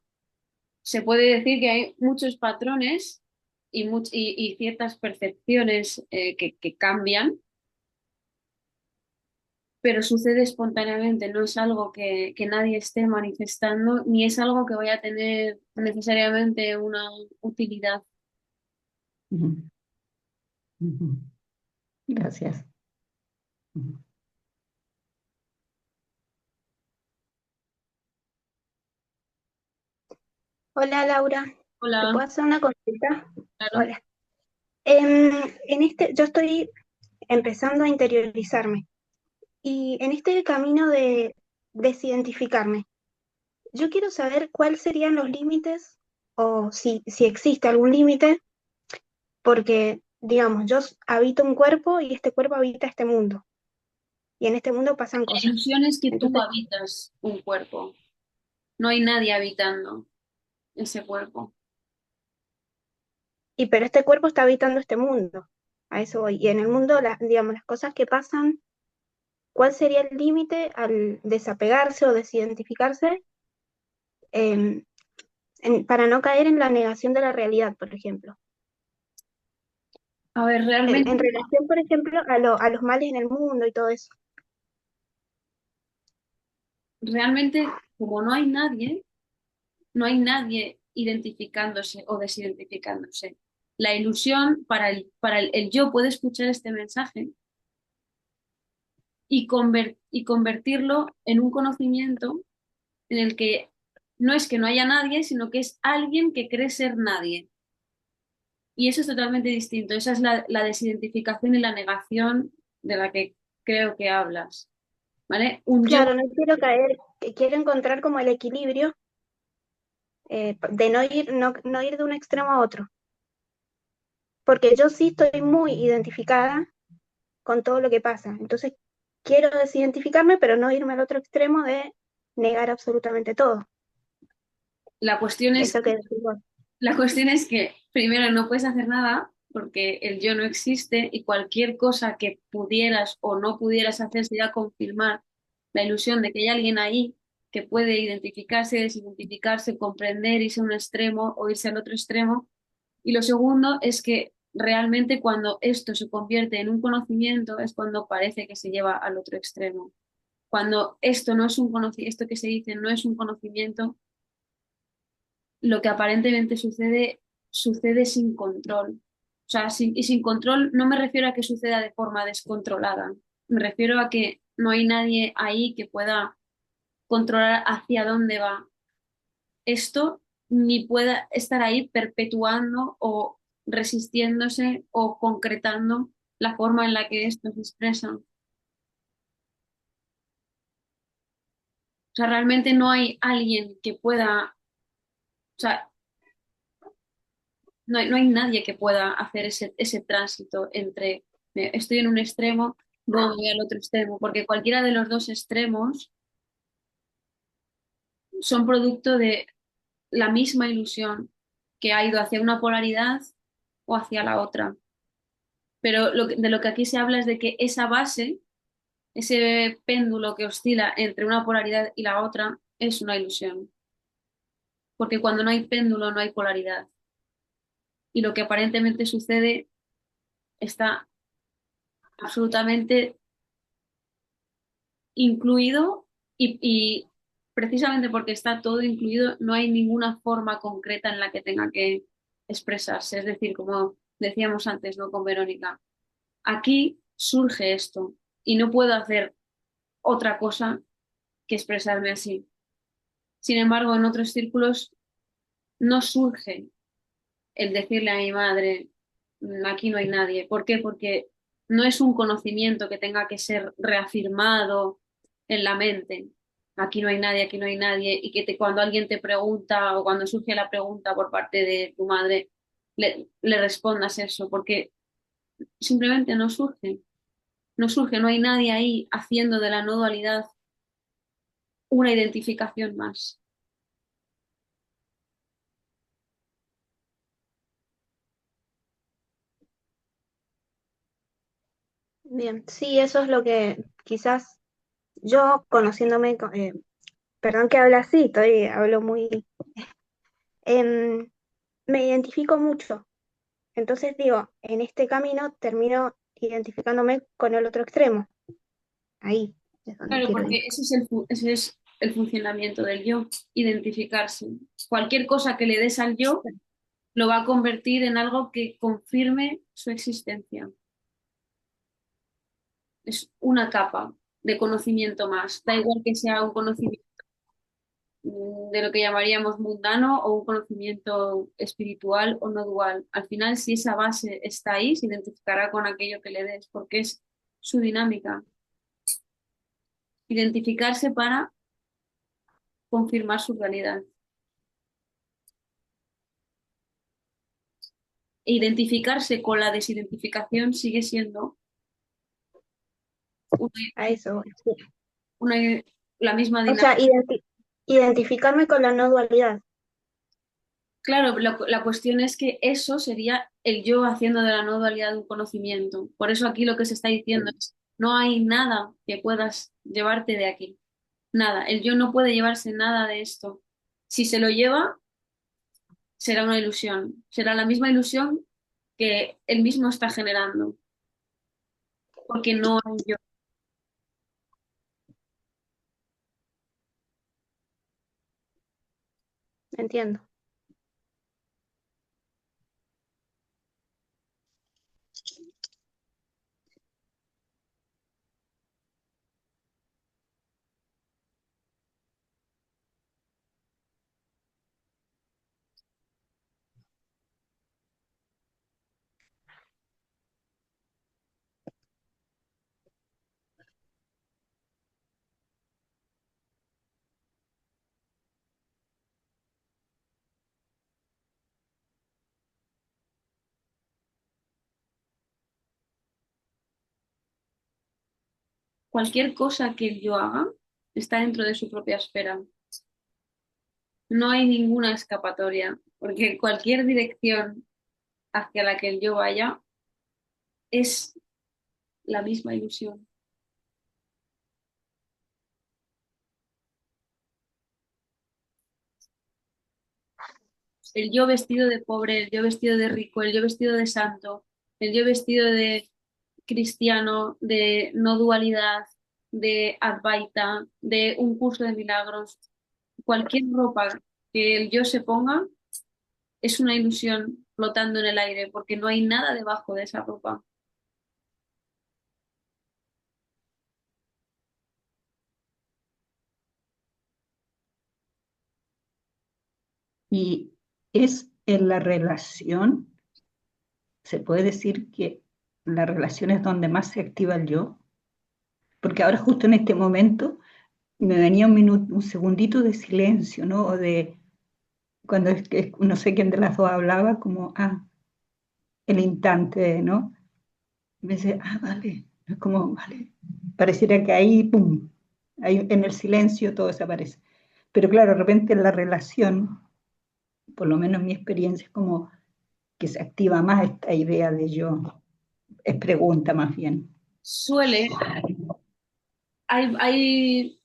Se puede decir que hay muchos patrones y ciertas percepciones que cambian, pero sucede espontáneamente, no es algo que nadie esté manifestando, ni es algo que vaya a tener necesariamente una utilidad. Ujú, ujú. Gracias. Ujú. Hola Laura, ¿te Hola, puedo hacer una consulta? claro. Hola. Yo estoy empezando a interiorizarme y en este camino de desidentificarme, yo quiero saber cuáles serían los límites o si existe algún límite, porque, digamos, habito un cuerpo y este cuerpo habita este mundo y en este mundo pasan La cosas. ilusión es que tú Entonces, habitas un cuerpo, no hay nadie habitando ese cuerpo. pero este cuerpo está habitando este mundo, a eso voy. Y en el mundo, digamos, las cosas que pasan. ¿Cuál sería el límite al desapegarse o desidentificarse em, para no caer en la negación de la realidad, por ejemplo? A ver, En realmente, relación, por ejemplo, a los males en el mundo y todo eso. realmente, como no hay nadie identificándose o desidentificándose. La ilusión el yo puede escuchar este mensaje y convertirlo en un conocimiento en el que no es que no haya nadie, sino que es alguien que cree ser nadie. Y eso es totalmente distinto. Esa es la desidentificación y la negación de la que creo que hablas. ¿Vale? Un yo, Claro, no quiero caer, que quiero encontrar como el equilibrio de no ir de un extremo a otro. Porque yo sí estoy muy identificada con todo lo que pasa. Entonces, quiero desidentificarme, pero no irme al otro extremo de negar absolutamente todo. la cuestión es Eso que decís vos. La cuestión es que primero no puedes hacer nada porque el yo no existe y cualquier cosa que pudieras o no pudieras hacer sería confirmar la ilusión de que hay alguien ahí que puede identificarse, desidentificarse, comprender, irse a un extremo o irse al otro extremo. Y lo segundo es que realmente cuando esto se convierte en un conocimiento es cuando parece que se lleva al otro extremo. Cuando esto no es un esto que se dice no es un conocimiento, lo que aparentemente sucede, sucede sin control. O sea, y sin control no me refiero a que suceda de forma descontrolada, me refiero a que no hay nadie ahí que pueda controlar hacia dónde va esto, ni pueda estar ahí perpetuando o resistiéndose o concretando la forma en la que esto se expresa. O sea, realmente no hay alguien que pueda, o sea, no hay nadie que pueda hacer ese tránsito entre estoy en un extremo, luego voy al otro extremo, porque cualquiera de los dos extremos son producto de la misma ilusión que ha ido hacia una polaridad o hacia la otra. Pero de lo que aquí se habla es de que esa base, ese péndulo que oscila entre una polaridad y la otra, es una ilusión. Porque cuando no hay péndulo no hay polaridad. Y lo que aparentemente sucede está absolutamente incluido y precisamente porque está todo incluido, no hay ninguna forma concreta en la que tenga que expresarse. Es decir, como decíamos antes, ¿no? Con Verónica, aquí surge esto y no puedo hacer otra cosa que expresarme así. Sin embargo, en otros círculos no surge el decirle a mi madre, aquí no hay nadie". ¿Por qué? Porque no es un conocimiento que tenga que ser reafirmado en la mente. Aquí no hay nadie, aquí no hay nadie. Y que cuando alguien te pregunta o cuando surge la pregunta por parte de tu madre, le respondas eso, porque simplemente no surge. No surge, no hay nadie ahí haciendo de la no dualidad una identificación más. Bien, sí, eso es lo que quizás yo conociéndome, perdón que hable así, hablo muy, em, me identifico mucho. Entonces digo, en este camino termino identificándome con el otro extremo, ahí. Es donde Claro, quiero porque ir. ese es el funcionamiento del yo, identificarse. Cualquier cosa que le des al yo lo va a convertir en algo que confirme su existencia. Es una capa de conocimiento más. Da igual que sea un conocimiento de lo que llamaríamos mundano o un conocimiento espiritual o no dual. Al final, si esa base está ahí, se identificará con aquello que le des, porque es su dinámica. Identificarse para confirmar su realidad. E identificarse con la desidentificación sigue siendo una, A eso voy. Sí. una- la misma O sea, dinámica. identificarme con la no dualidad. Claro, la cuestión es que eso sería el yo haciendo de la no dualidad un conocimiento. Por eso aquí lo que se está diciendo es, no hay nada que puedas llevarte de aquí. Nada. El yo no puede llevarse nada de esto. Si se lo lleva, será una ilusión. Será la misma ilusión que él mismo está generando. Porque no hay yo. Entiendo. Cualquier cosa que el yo haga está dentro de su propia esfera. No hay ninguna escapatoria, porque cualquier dirección hacia la que el yo vaya es la misma ilusión. El yo vestido de pobre, el yo vestido de rico, el yo vestido de santo, el yo vestido de cristiano, de no dualidad, de Advaita, de un curso de milagros. Cualquier ropa que el yo se ponga es una ilusión flotando en el aire, porque no hay nada debajo de esa ropa. Y es en la relación, se puede decir que la relación es donde más se activa el yo, porque ahora justo en este momento me venía un segundito de silencio, ¿no? O de cuando es que no sé quién de las dos hablaba, como, el instante, ¿no? Me dice, vale, es como, vale, pareciera que ahí, pum, ahí en el silencio todo desaparece. Pero claro, de repente en la relación, por lo menos en mi experiencia, es como que se activa más esta idea de yo, es pregunta más bien. Suele, hay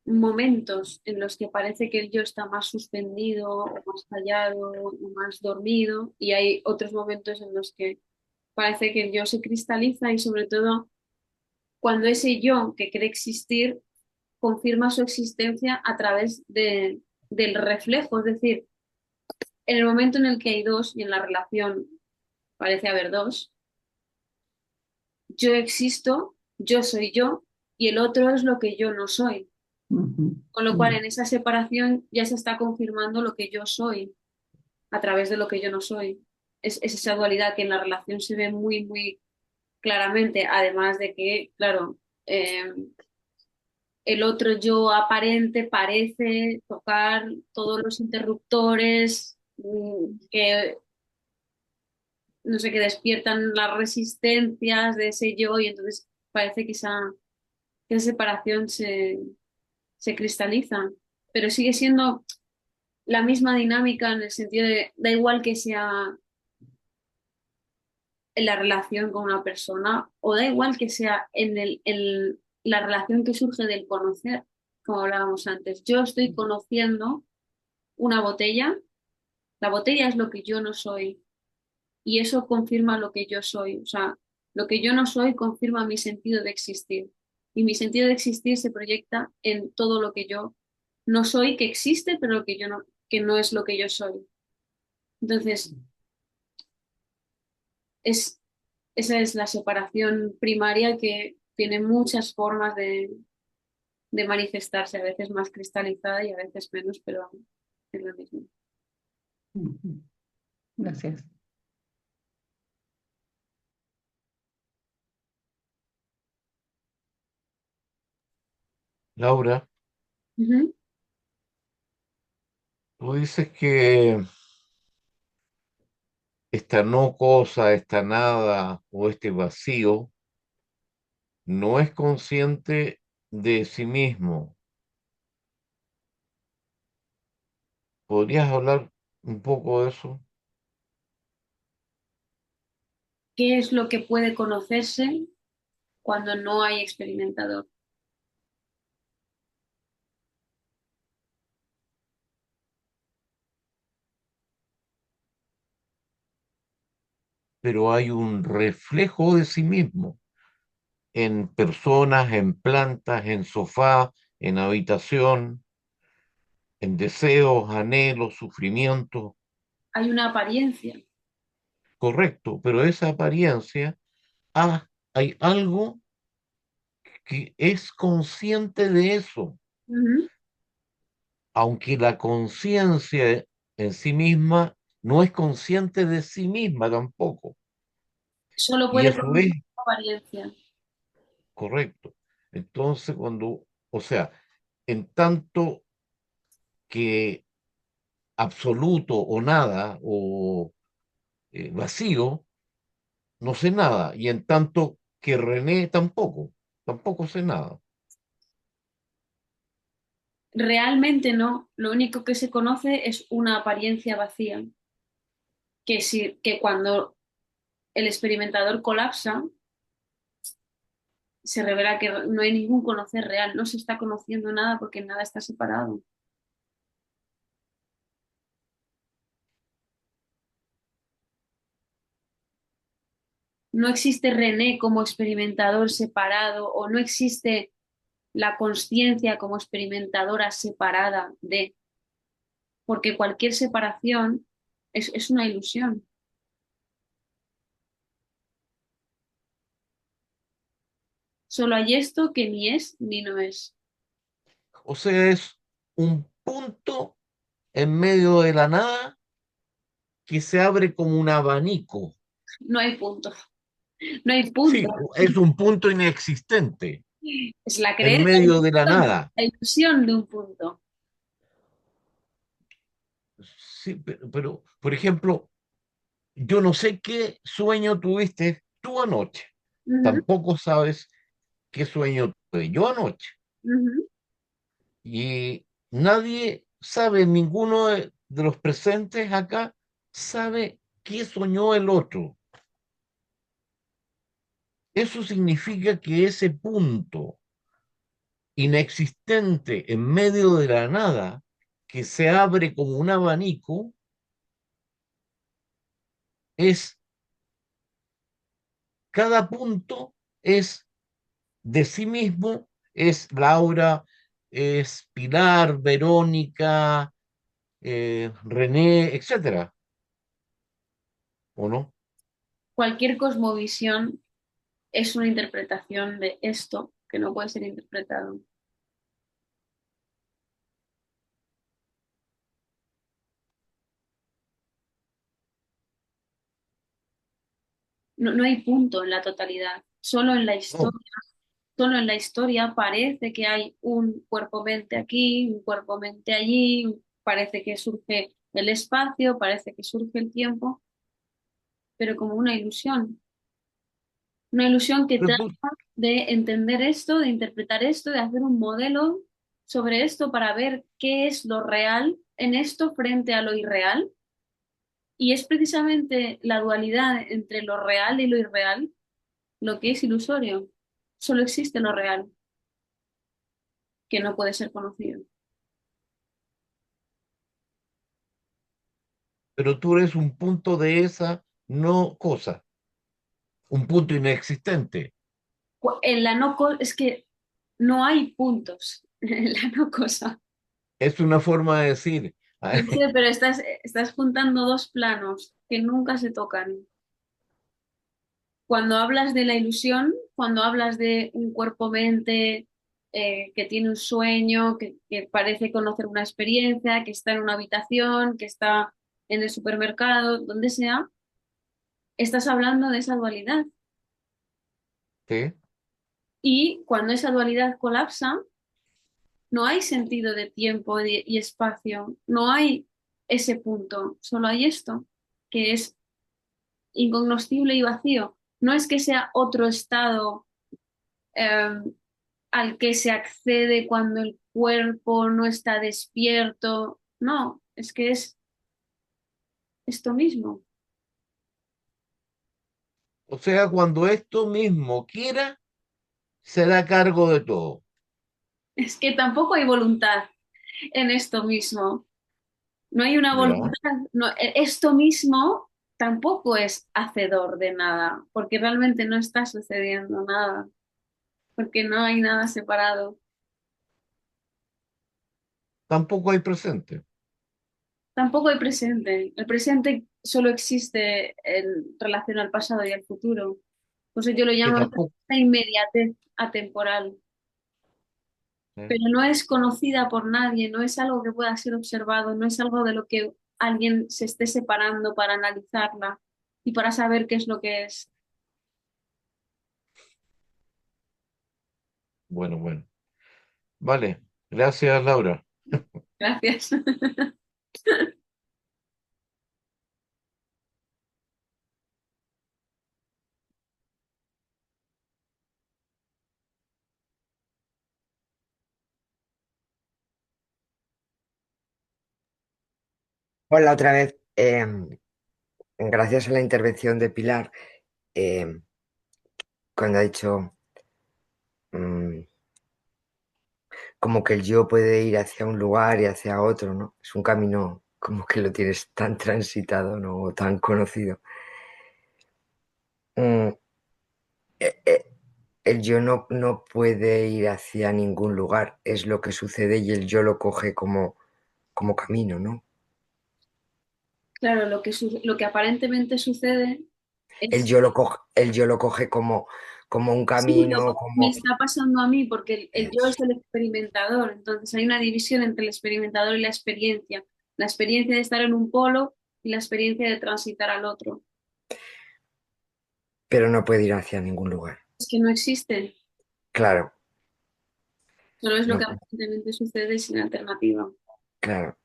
momentos en los que parece que el yo está más suspendido o más callado o más dormido y hay otros momentos en los que parece que el yo se cristaliza y sobre todo cuando ese yo que cree existir confirma su existencia a través del reflejo, es decir, en el momento en el que hay dos y en la relación parece haber dos, yo existo, yo soy yo y el otro es lo que yo no soy. Ujú. Con lo cual, en esa separación ya se está confirmando lo que yo soy a través de lo que yo no soy. Es esa dualidad que en la relación se ve muy, muy claramente, además de que, claro, el otro yo aparente parece tocar todos los interruptores que, no sé, que despiertan las resistencias de ese yo y entonces parece que esa separación se cristaliza, pero sigue siendo la misma dinámica en el sentido de, da igual que sea en la relación con una persona o da igual que sea en la relación que surge del conocer, como hablábamos antes. Yo estoy conociendo una botella, la botella es lo que yo no soy y eso confirma lo que yo soy, o sea, lo que yo no soy confirma mi sentido de existir. Y mi sentido de existir se proyecta en todo lo que yo no soy, que existe, pero que no es lo que yo soy. Entonces, es, esa es la separación primaria que tiene muchas formas de manifestarse, a veces más cristalizada y a veces menos, pero es lo mismo. Ujú. Gracias. Laura, Ujú. tú dices que esta no cosa, esta nada o este vacío no es consciente de sí mismo. ¿Podrías hablar un poco de eso? ¿Qué es lo que puede conocerse cuando no hay experimentador? Pero hay un reflejo de sí mismo en personas, en plantas, en sofá, en habitación, en deseos, anhelos, sufrimientos. Hay una apariencia. Correcto, pero esa apariencia, hay algo que es consciente de eso, Ujú. aunque la conciencia en sí misma no es consciente de sí misma tampoco. Solo Y puede eso es conocer la apariencia. correcto. Entonces, o sea, en tanto que absoluto o nada o vacío, no sé nada. Y en tanto que René tampoco sé nada. Realmente no. Lo único que se conoce es una apariencia vacía, que cuando el experimentador colapsa, se revela que no hay ningún conocer real, no se está conociendo nada porque nada está separado. No existe René como experimentador separado o no existe la conciencia como experimentadora separada de, porque cualquier separación es una ilusión. Solo hay esto que ni es ni no es. O sea, es un punto en medio de la nada que se abre como un abanico. No hay punto, no hay Sí, punto. es un punto inexistente Es la en creencia, medio de la nada. la ilusión de un punto. Sí, pero, por ejemplo, yo no sé qué sueño tuviste tú anoche. Ujú, Tampoco sabes qué sueño tuve yo anoche. ujú. Y nadie sabe, ninguno de los presentes acá sabe qué soñó el otro. Eso significa que ese punto inexistente en medio de la nada, que se abre como un abanico, es, cada punto es de sí mismo, es Laura, es Pilar, Verónica, René, etcétera, ¿o no? Cualquier cosmovisión es una interpretación de esto que no puede ser interpretado. No, no hay punto en la totalidad, solo en la No, historia. Solo en la historia parece que hay un cuerpo-mente aquí, un cuerpo-mente allí, parece que surge el espacio, parece que surge el tiempo, pero como una ilusión que pero trata de entender esto, de interpretar esto, de hacer un modelo sobre esto para ver qué es lo real en esto frente a lo irreal. Y es precisamente la dualidad entre lo real y lo irreal lo que es ilusorio. Solo existe lo real, que no puede ser conocido. pero tú eres un punto de esa no cosa, un punto inexistente. En la no es que no hay puntos en la no cosa. Es una forma de decir. Lo sé, pero estás juntando dos planos que nunca se tocan. Cuando hablas de la ilusión, cuando hablas de un cuerpo-mente que tiene un sueño, que parece conocer una experiencia, que está en una habitación, que está en el supermercado, donde sea, estás hablando de esa dualidad. ¿Sí? Y cuando esa dualidad colapsa, no hay sentido de tiempo y espacio, no hay ese punto, solo hay esto, que es incognoscible y vacío. No es que sea otro estado eh, al que se accede cuando el cuerpo no está despierto, no, es que es esto mismo. O sea, cuando esto mismo quiera, se da cargo de todo. Es que tampoco hay voluntad en esto mismo. No hay una ¿Ya? voluntad. No, esto mismo tampoco es hacedor de nada, porque realmente no está sucediendo nada, porque no hay nada separado. Tampoco hay presente. Tampoco hay presente. El presente solo existe en relación al pasado y al futuro. Por eso yo lo Que llamo tampoco. esta inmediatez atemporal. ¿Eh? Pero no es conocida por nadie, no es algo que pueda ser observado, no es algo de lo que alguien se esté separando para analizarla y para saber qué es lo que es. Bueno, bueno. Vale. Gracias, Laura. Gracias. Hola otra vez. Gracias a la intervención de Pilar, em, cuando ha dicho como que el yo puede ir hacia un lugar y hacia otro, ¿no? Es un camino como que lo tienes tan transitado, ¿no? O tan conocido. Mm, eh, eh, el yo no puede ir hacia ningún lugar, es lo que sucede y el yo lo coge como camino, ¿no? Claro, lo que aparentemente sucede es, El yo lo coge como un sí, camino, me como... está pasando a mí porque el yo Eso. es el experimentador, entonces hay una división entre el experimentador y la experiencia de estar en un polo y la experiencia de transitar al otro. Pero no puede ir hacia ningún lugar. Es que no existe, Claro, solo es lo no, que aparentemente sucede sin alternativa. claro.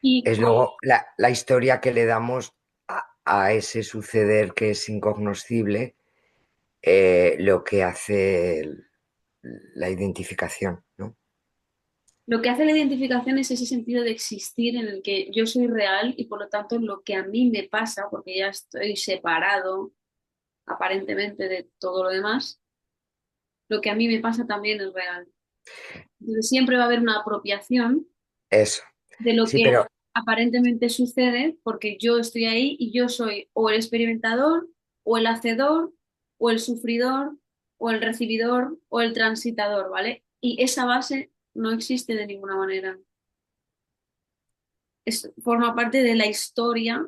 Y Es luego la historia que le damos a ese suceder que es incognoscible, lo que hace la identificación, ¿no? lo que hace la identificación es ese sentido de existir en el que yo soy real y por lo tanto lo que a mí me pasa, porque ya estoy separado aparentemente de todo lo demás, lo que a mí me pasa también es real. Entonces siempre va a haber una apropiación Eso. de lo Sí, que pero aparentemente sucede porque yo estoy ahí y yo soy o el experimentador o el hacedor o el sufridor o el recibidor o el transitador, ¿vale? Y esa base no existe de ninguna manera. Forma parte de la historia,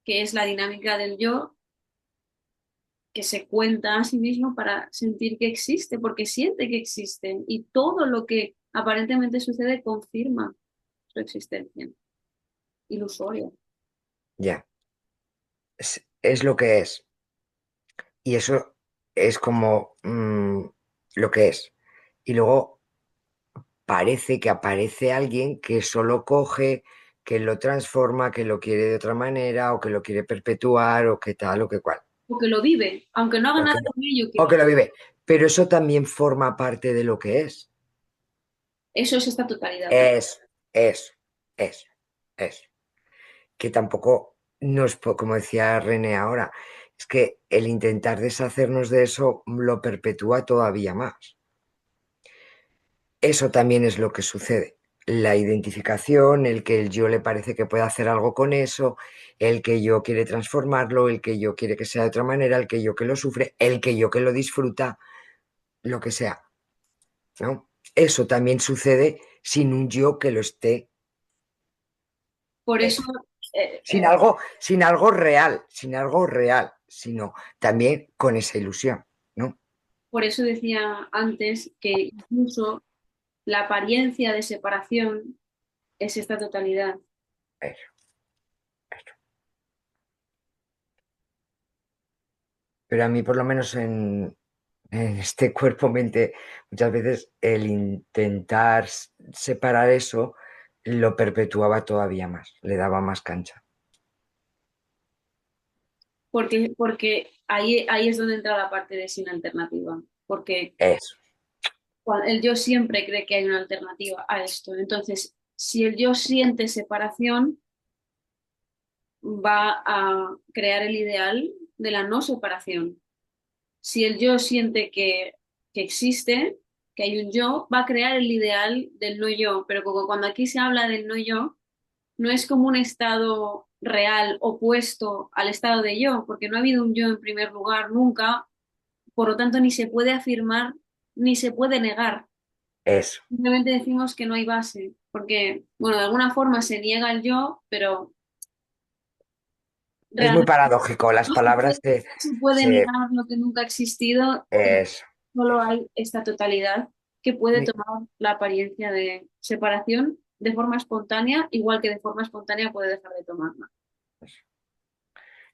que es la dinámica del yo, que se cuenta a sí mismo para sentir que existe, porque siente que existe y todo lo que aparentemente sucede confirma su existencia ilusoria. ya, es lo que es. Y eso es como lo que es. Y luego parece que aparece alguien que solo coge, que lo transforma, que lo quiere de otra manera, o que lo quiere perpetuar, o que tal, o que cual. O que lo vive, aunque no haga O nada que, con ello, que o lo que lo vive. Pero eso también forma parte de lo que es. eso es esta totalidad. Es, es, es. Que tampoco nos, como decía René ahora, es que el intentar deshacernos de eso lo perpetúa todavía más. Eso también es lo que sucede. La identificación, el que el yo le parece que puede hacer algo con eso, el que yo quiere transformarlo, el que yo quiere que sea de otra manera, el que yo que lo sufre, el que yo que lo disfruta, lo que sea. ¿no? Eso también sucede sin un yo que lo esté, Por eso, sin algo real, sino también con esa ilusión, ¿no? por eso decía antes que incluso la apariencia de separación es esta totalidad. Eso. Pero a mí, por lo menos en este cuerpo-mente, muchas veces el intentar separar eso lo perpetuaba todavía más, le daba más cancha. Porque ahí es donde entra la parte de sin alternativa. Porque Eso, el yo siempre cree que hay una alternativa a esto. Entonces, si el yo siente separación, va a crear el ideal de la no separación. Si el yo siente que existe, que hay un yo, va a crear el ideal del no yo. Pero cuando aquí se habla del no yo, no es como un estado real opuesto al estado de yo, porque no ha habido un yo en primer lugar nunca, por lo tanto ni se puede afirmar ni se puede negar. eso. Simplemente decimos que no hay base, porque, bueno, de alguna forma se niega el yo, pero Es muy realmente paradójico, las no se palabras puede, no se puede se negar lo que nunca ha existido, eso. solo hay esta totalidad que puede Ni, tomar la apariencia de separación de forma espontánea, igual que de forma espontánea puede dejar de tomarla.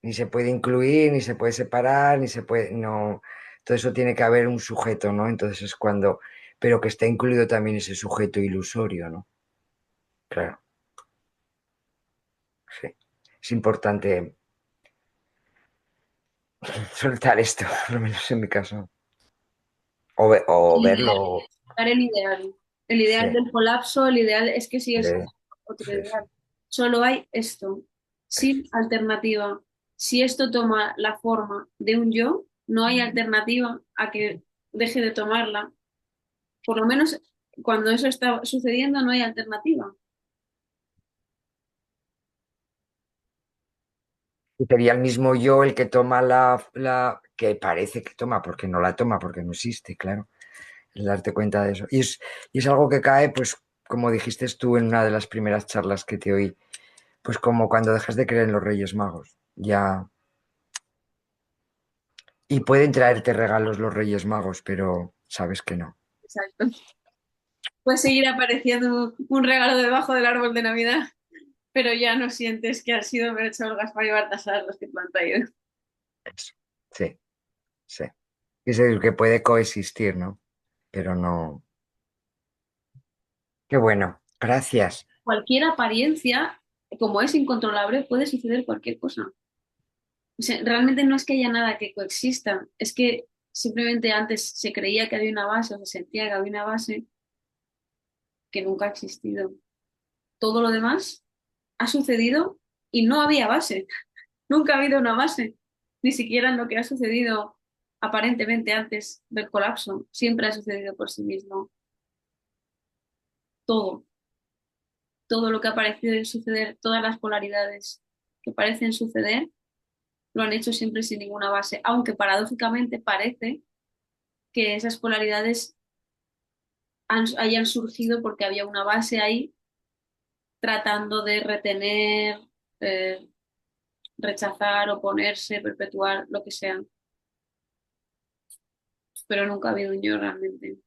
ni se puede incluir, ni se puede separar, ni se puede, no, todo eso tiene que haber un sujeto, ¿no? Entonces es cuando, pero que está incluido también ese sujeto ilusorio, ¿no? Claro, sí. Es importante soltar esto, por lo menos en mi caso. O El ideal, verlo, buscar el ideal. El sí, ideal del colapso, el ideal es que si es de- otro sí, sí, ideal. Solo hay esto, sin eso. alternativa. Si esto toma la forma de un yo, no hay alternativa a que deje de tomarla. Por lo menos cuando eso está sucediendo, no hay alternativa. Y sería el mismo yo el que toma que parece que toma, porque no la toma, porque no existe, claro. El darte cuenta de eso. Y es algo que cae, pues, como dijiste tú en una de las primeras charlas que te oí, pues como cuando dejas de creer en los Reyes Magos. Ya. Y pueden traerte regalos los Reyes Magos, pero sabes que no. Exacto. Puede seguir apareciendo un regalo debajo del árbol de Navidad, pero ya no sientes que han sido Melchor, Gaspar y Baltasar los que te lo han traído. Eso. Sí, sí. Es decir, que puede coexistir, ¿no? Pero no. Qué bueno. Gracias. Cualquier apariencia, como es incontrolable, puede suceder cualquier cosa. O sea, realmente no es que haya nada que coexista, es que simplemente antes se creía que había una base o se sentía que había una base que nunca ha existido. Todo lo demás ha sucedido y no había base. Nunca ha habido una base, ni siquiera en lo que ha sucedido aparentemente antes del colapso. Siempre ha sucedido por sí mismo. Todo, todo lo que ha parecido suceder, todas las polaridades que parecen suceder, lo han hecho siempre sin ninguna base, aunque paradójicamente parece que esas polaridades hayan surgido porque había una base ahí tratando de retener, eh, rechazar, oponerse, perpetuar, lo que sea. Pero nunca ha habido un yo realmente.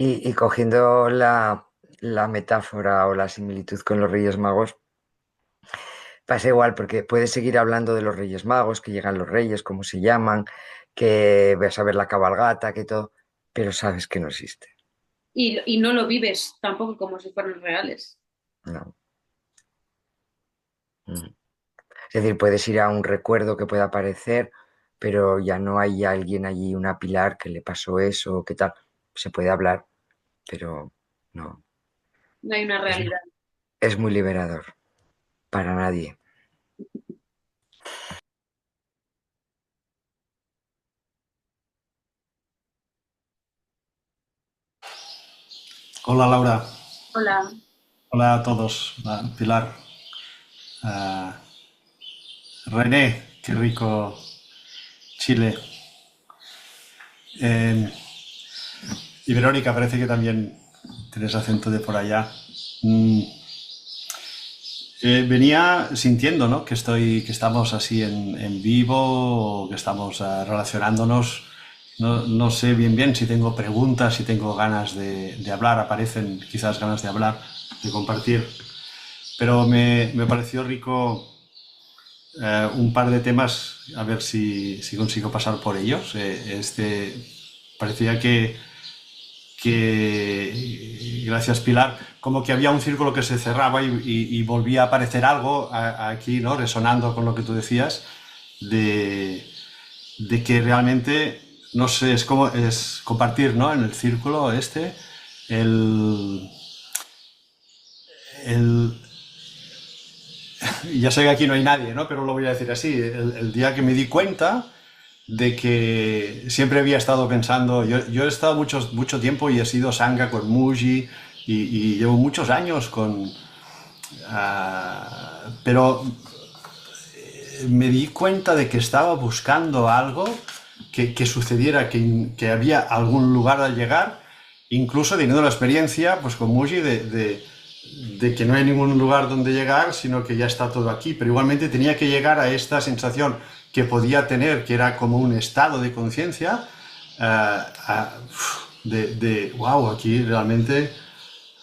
Y cogiendo la metáfora o la similitud con los Reyes Magos, pasa igual, porque puedes seguir hablando de los Reyes Magos, que llegan los Reyes, cómo se llaman, que ves a ver la cabalgata, que todo, pero sabes que no existe. Y no lo vives tampoco como si fueran reales. No. Mm. Es decir, puedes ir a un recuerdo que pueda aparecer, pero ya no hay alguien allí, una Pilar, que le pasó eso, qué tal. Se puede hablar, pero no. No hay una Es, realidad. es muy liberador para nadie. Hola Laura, Hola. hola a todos. Hola, Pilar, Ah, René, qué rico Chile. Eh, Y Verónica, parece que también tienes acento de por allá. Mm, venía sintiendo, ¿no? Que estamos así en vivo, que estamos relacionándonos. No sé bien si tengo preguntas, si tengo ganas de hablar, aparecen quizás ganas de hablar, de compartir. Pero me pareció rico un par de temas, a ver si consigo pasar por ellos. Parecía que, gracias Pilar, como que había un círculo que se cerraba y volvía a aparecer algo aquí, ¿no? Resonando con lo que tú decías, de que realmente, no sé, es como es compartir, ¿no? En el círculo el, el ya sé que aquí no hay nadie, ¿no? Pero lo voy a decir así, el día que me di cuenta de que siempre había estado pensando, yo he estado mucho tiempo y he sido sangha con Muji y llevo muchos años con... pero me di cuenta de que estaba buscando algo que sucediera, que había algún lugar al llegar, incluso teniendo la experiencia pues con Muji de que no hay ningún lugar donde llegar, sino que ya está todo aquí, pero igualmente tenía que llegar a esta sensación que podía tener, que era como un estado de conciencia, wow, aquí realmente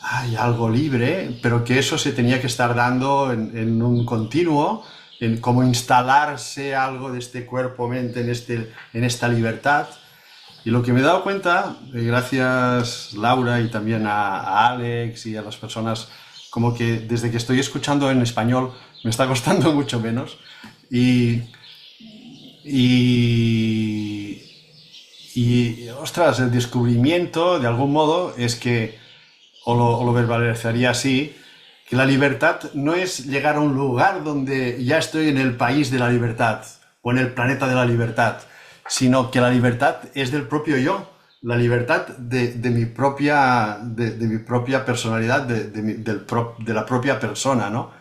hay algo libre, pero que eso se tenía que estar dando en un continuo, en cómo instalarse algo de este cuerpo-mente en esta libertad. Y lo que me he dado cuenta, gracias Laura y también a Alex y a las personas, como que desde que estoy escuchando en español me está costando mucho menos. Ostras, el descubrimiento, de algún modo, es que, o lo verbalizaría así, que la libertad no es llegar a un lugar donde ya estoy en el país de la libertad o en el planeta de la libertad, sino que la libertad es del propio yo, la libertad de mi propia personalidad, de la propia persona, ¿no?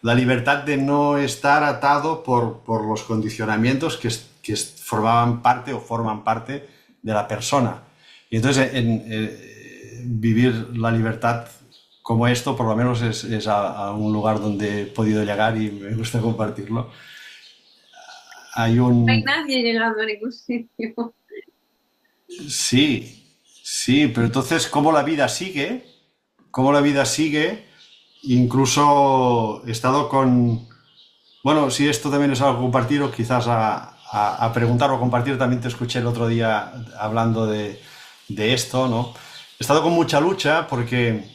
La libertad de no estar atado por los condicionamientos que formaban parte o forman parte de la persona. Y entonces vivir la libertad como esto, por lo menos es a un lugar donde he podido llegar y me gusta compartirlo. No hay nadie llegando a ningún sitio. Sí, pero entonces, ¿cómo la vida sigue? Incluso he estado con... Bueno, si esto también es algo a compartir o quizás a preguntar o a compartir, también te escuché el otro día hablando de esto, ¿no? He estado con mucha lucha porque,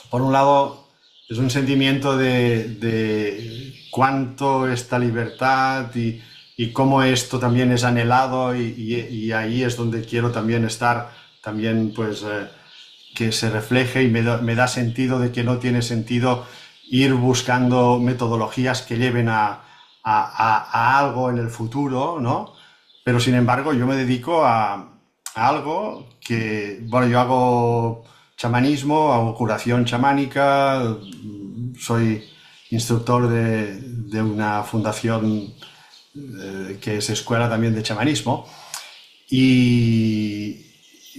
por un lado, es un sentimiento de cuánto esta libertad y cómo esto también es anhelado y ahí es donde quiero también estar, también pues que se refleje y me da sentido de que no tiene sentido ir buscando metodologías que lleven a algo en el futuro, ¿no? Pero sin embargo yo me dedico a algo que, bueno, yo hago chamanismo, hago curación chamánica, soy instructor de una fundación que es escuela también de chamanismo y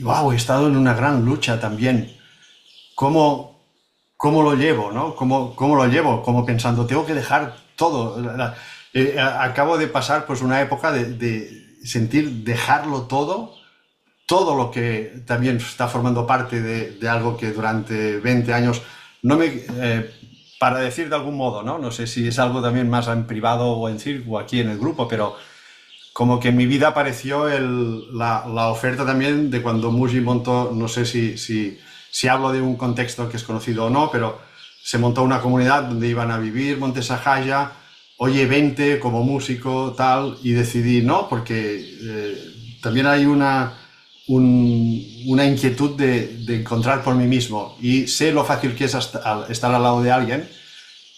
wow, he estado en una gran lucha también. ¿Cómo lo llevo, no? ¿Cómo lo llevo? Como pensando, tengo que dejar todo. Acabo de pasar pues una época de sentir dejarlo todo lo que también está formando parte de algo que durante 20 años no me... para decir de algún modo, ¿no? No sé si es algo también más en privado o en circo, aquí en el grupo, pero como que en mi vida apareció la oferta también de cuando Muji montó, no sé si hablo de un contexto que es conocido o no, pero se montó una comunidad donde iban a vivir Monte Sahaya, oye, vente como músico, tal, y decidí no, porque también hay una inquietud de encontrar por mí mismo y sé lo fácil que es estar al lado de alguien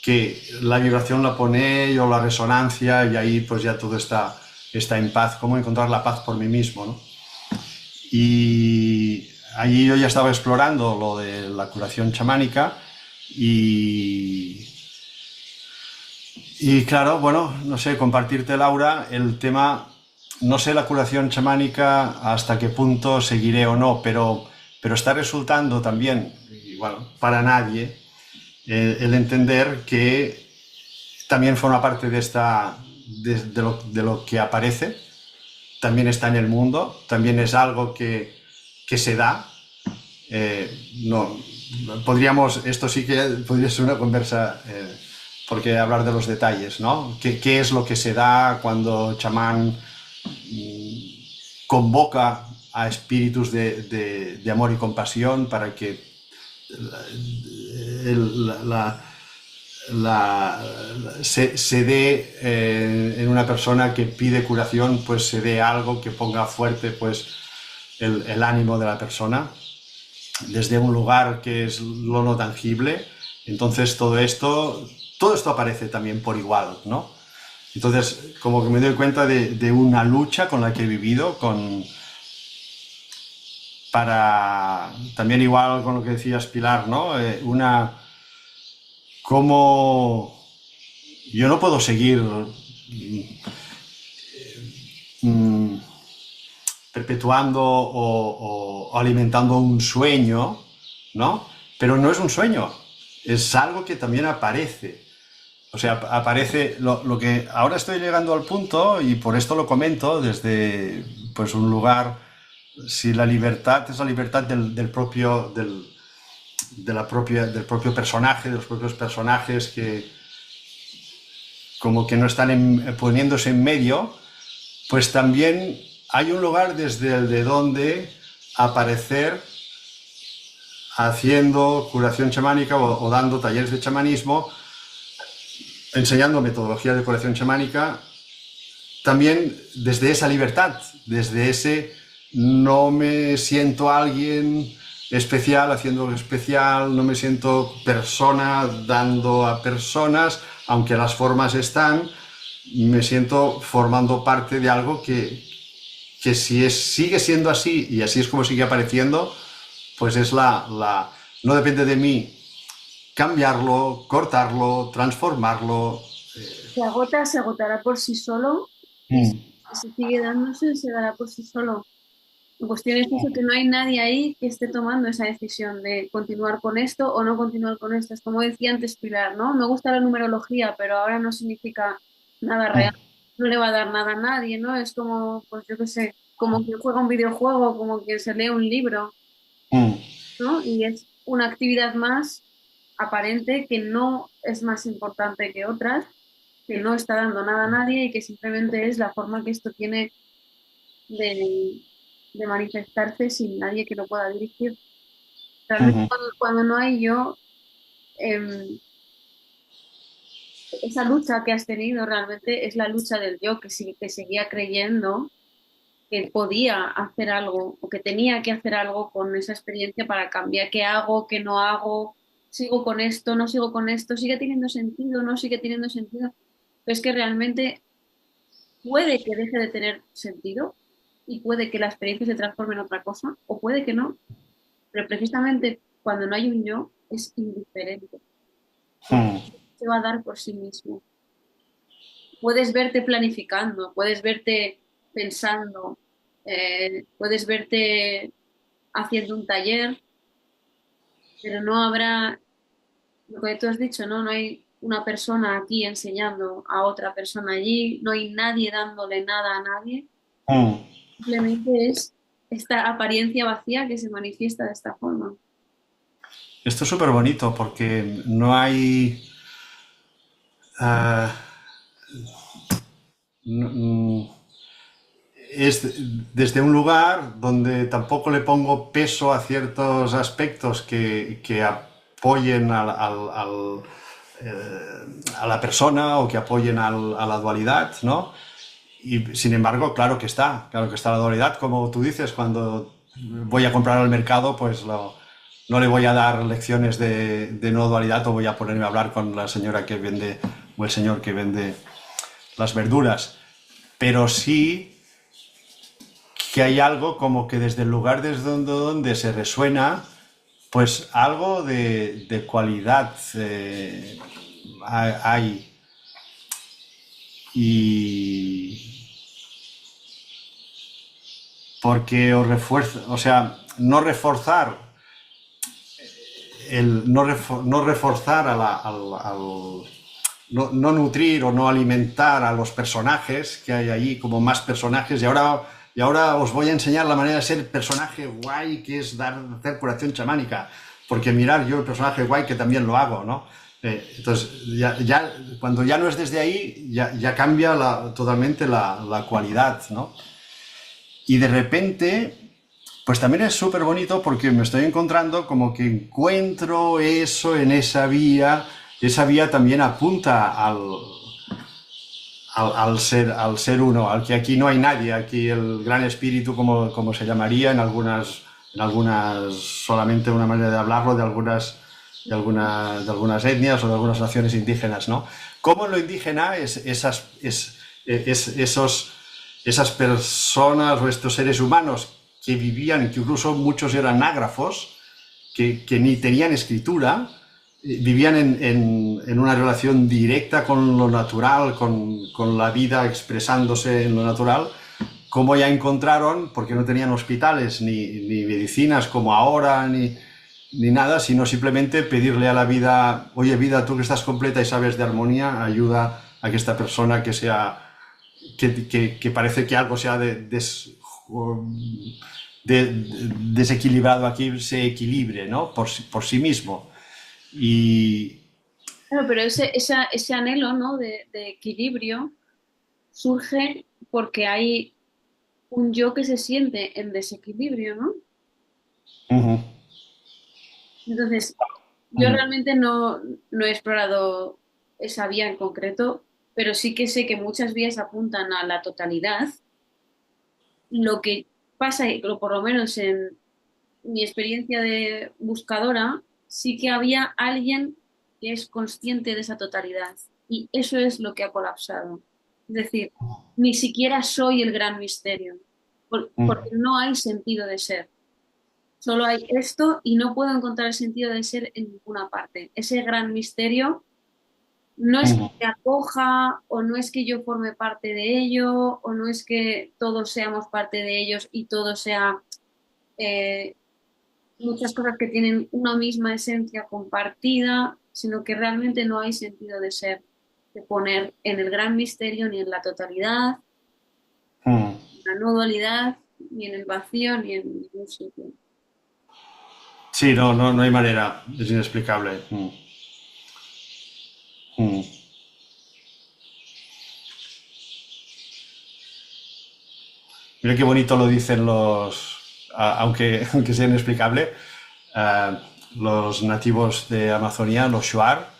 que la vibración la pone o la resonancia y ahí pues ya todo está en paz, cómo encontrar la paz por mí mismo, ¿no? Y allí yo ya estaba explorando lo de la curación chamánica y claro, bueno, no sé, compartirte, Laura, el tema no sé la curación chamánica hasta qué punto seguiré o no, pero está resultando también, y bueno, para nadie, el entender que también forma parte de lo que aparece, también está en el mundo, también es algo que se da. No, esto sí que podría ser una conversa, porque hablar de los detalles, ¿no? ¿Qué es lo que se da cuando chamán convoca a espíritus de amor y compasión para que se dé en una persona que pide curación, pues se dé algo que ponga fuerte pues el ánimo de la persona desde un lugar que es lo no tangible. Entonces todo esto aparece también por igual, ¿no? Entonces como que me doy cuenta de una lucha con la que he vivido, para también igual con lo que decías Pilar, ¿no? Como yo no puedo seguir perpetuando o alimentando un sueño, ¿no? Pero no es un sueño, es algo que también aparece. O sea, aparece lo que ahora estoy llegando al punto, y por esto lo comento desde pues un lugar, si la libertad es la libertad del propio personaje, de los propios personajes que como que no están poniéndose en medio, pues también hay un lugar desde el de donde aparecer haciendo curación chamánica o dando talleres de chamanismo, enseñando metodología de curación chamánica, también desde esa libertad, desde ese no me siento alguien especial haciendo algo especial, no me siento persona dando a personas, aunque las formas están, me siento formando parte de algo que si sigue siendo así y así es como sigue apareciendo, pues es no depende de mí cambiarlo, cortarlo, transformarlo. Se agota, se agotará por sí solo, y si sigue dándose, se dará por sí solo. La cuestión es eso, que no hay nadie ahí que esté tomando esa decisión de continuar con esto o no continuar con esto. Es como decía antes Pilar, ¿no? Me gusta la numerología, pero ahora no significa nada real. No le va a dar nada a nadie, ¿no? Es como, pues yo qué sé, como quien juega un videojuego, como quien se lee un libro, ¿no? Y es una actividad más aparente que no es más importante que otras, que no está dando nada a nadie y que simplemente es la forma que esto tiene de, de manifestarse sin nadie que lo pueda dirigir. Realmente cuando no hay yo, em, esa lucha que has tenido realmente es la lucha del yo, que seguía creyendo que podía hacer algo o que tenía que hacer algo con esa experiencia para cambiar qué hago, qué no hago, sigo con esto, no sigo con esto, sigue teniendo sentido, no sigue teniendo sentido. Pero es que realmente puede que deje de tener sentido y puede que la experiencia se transforme en otra cosa o puede que no. Pero precisamente cuando no hay un yo es indiferente. Se va a dar por sí mismo. Puedes verte planificando, puedes verte pensando, puedes verte haciendo un taller, pero no habrá, lo que tú has dicho, ¿no? No hay una persona aquí enseñando a otra persona allí, no hay nadie dándole nada a nadie. Simplemente es esta apariencia vacía que se manifiesta de esta forma. Esto es súper bonito porque no hay... es desde un lugar donde tampoco le pongo peso a ciertos aspectos que apoyen a la persona o que apoyen a la dualidad, ¿no? Y sin embargo, claro que está la dualidad, como tú dices, cuando voy a comprar al mercado, pues no le voy a dar lecciones de no dualidad o voy a ponerme a hablar con la señora que vende o el señor que vende las verduras, pero sí que hay algo como que desde el lugar desde donde se resuena, pues algo de cualidad hay. Y porque os refuerza, o sea, no reforzar no reforzar no nutrir o no alimentar a los personajes que hay allí como más personajes, y ahora os voy a enseñar la manera de ser personaje guay, que es hacer curación chamánica, porque mirar, yo el personaje guay que también lo hago, ¿no? Entonces, cuando ya no es desde ahí, ya cambia totalmente la cualidad, ¿no? Y de repente, pues también es súper bonito porque me estoy encontrando como que encuentro eso en esa vía también apunta al ser uno, al que aquí no hay nadie, aquí el gran espíritu, como se llamaría en algunas solamente una manera de hablarlo de algunas etnias o de algunas naciones indígenas, ¿no? Como en lo indígena esas personas o estos seres humanos que vivían, que incluso muchos eran ágrafos, que ni tenían escritura, vivían en una relación directa con lo natural, con la vida expresándose en lo natural, como ya encontraron, porque no tenían hospitales ni medicinas como ahora, ni nada, sino simplemente pedirle a la vida, oye vida, tú que estás completa y sabes de armonía, ayuda a que esta persona que parece que algo se ha desequilibrado aquí, se equilibre, ¿no? Por sí mismo. Y... Claro, pero ese anhelo, ¿no? de equilibrio surge porque hay un yo que se siente en desequilibrio, ¿no? Entonces, yo realmente no he explorado esa vía en concreto, pero sí que sé que muchas vías apuntan a la totalidad. Lo que pasa, o por lo menos en mi experiencia de buscadora, sí que había alguien que es consciente de esa totalidad y eso es lo que ha colapsado. Es decir, ni siquiera soy el gran misterio, porque no hay sentido de ser. Solo hay esto y no puedo encontrar el sentido de ser en ninguna parte. Ese gran misterio no es que me acoja o no es que yo forme parte de ello o no es que todos seamos parte de ellos y todo sea muchas cosas que tienen una misma esencia compartida, sino que realmente no hay sentido de ser, de poner en el gran misterio ni en la totalidad, ni en la no dualidad, ni en el vacío, ni en ningún sitio. Sí, no hay manera, es inexplicable. Mira qué bonito lo dicen aunque sea inexplicable, los nativos de Amazonía, los Shuar,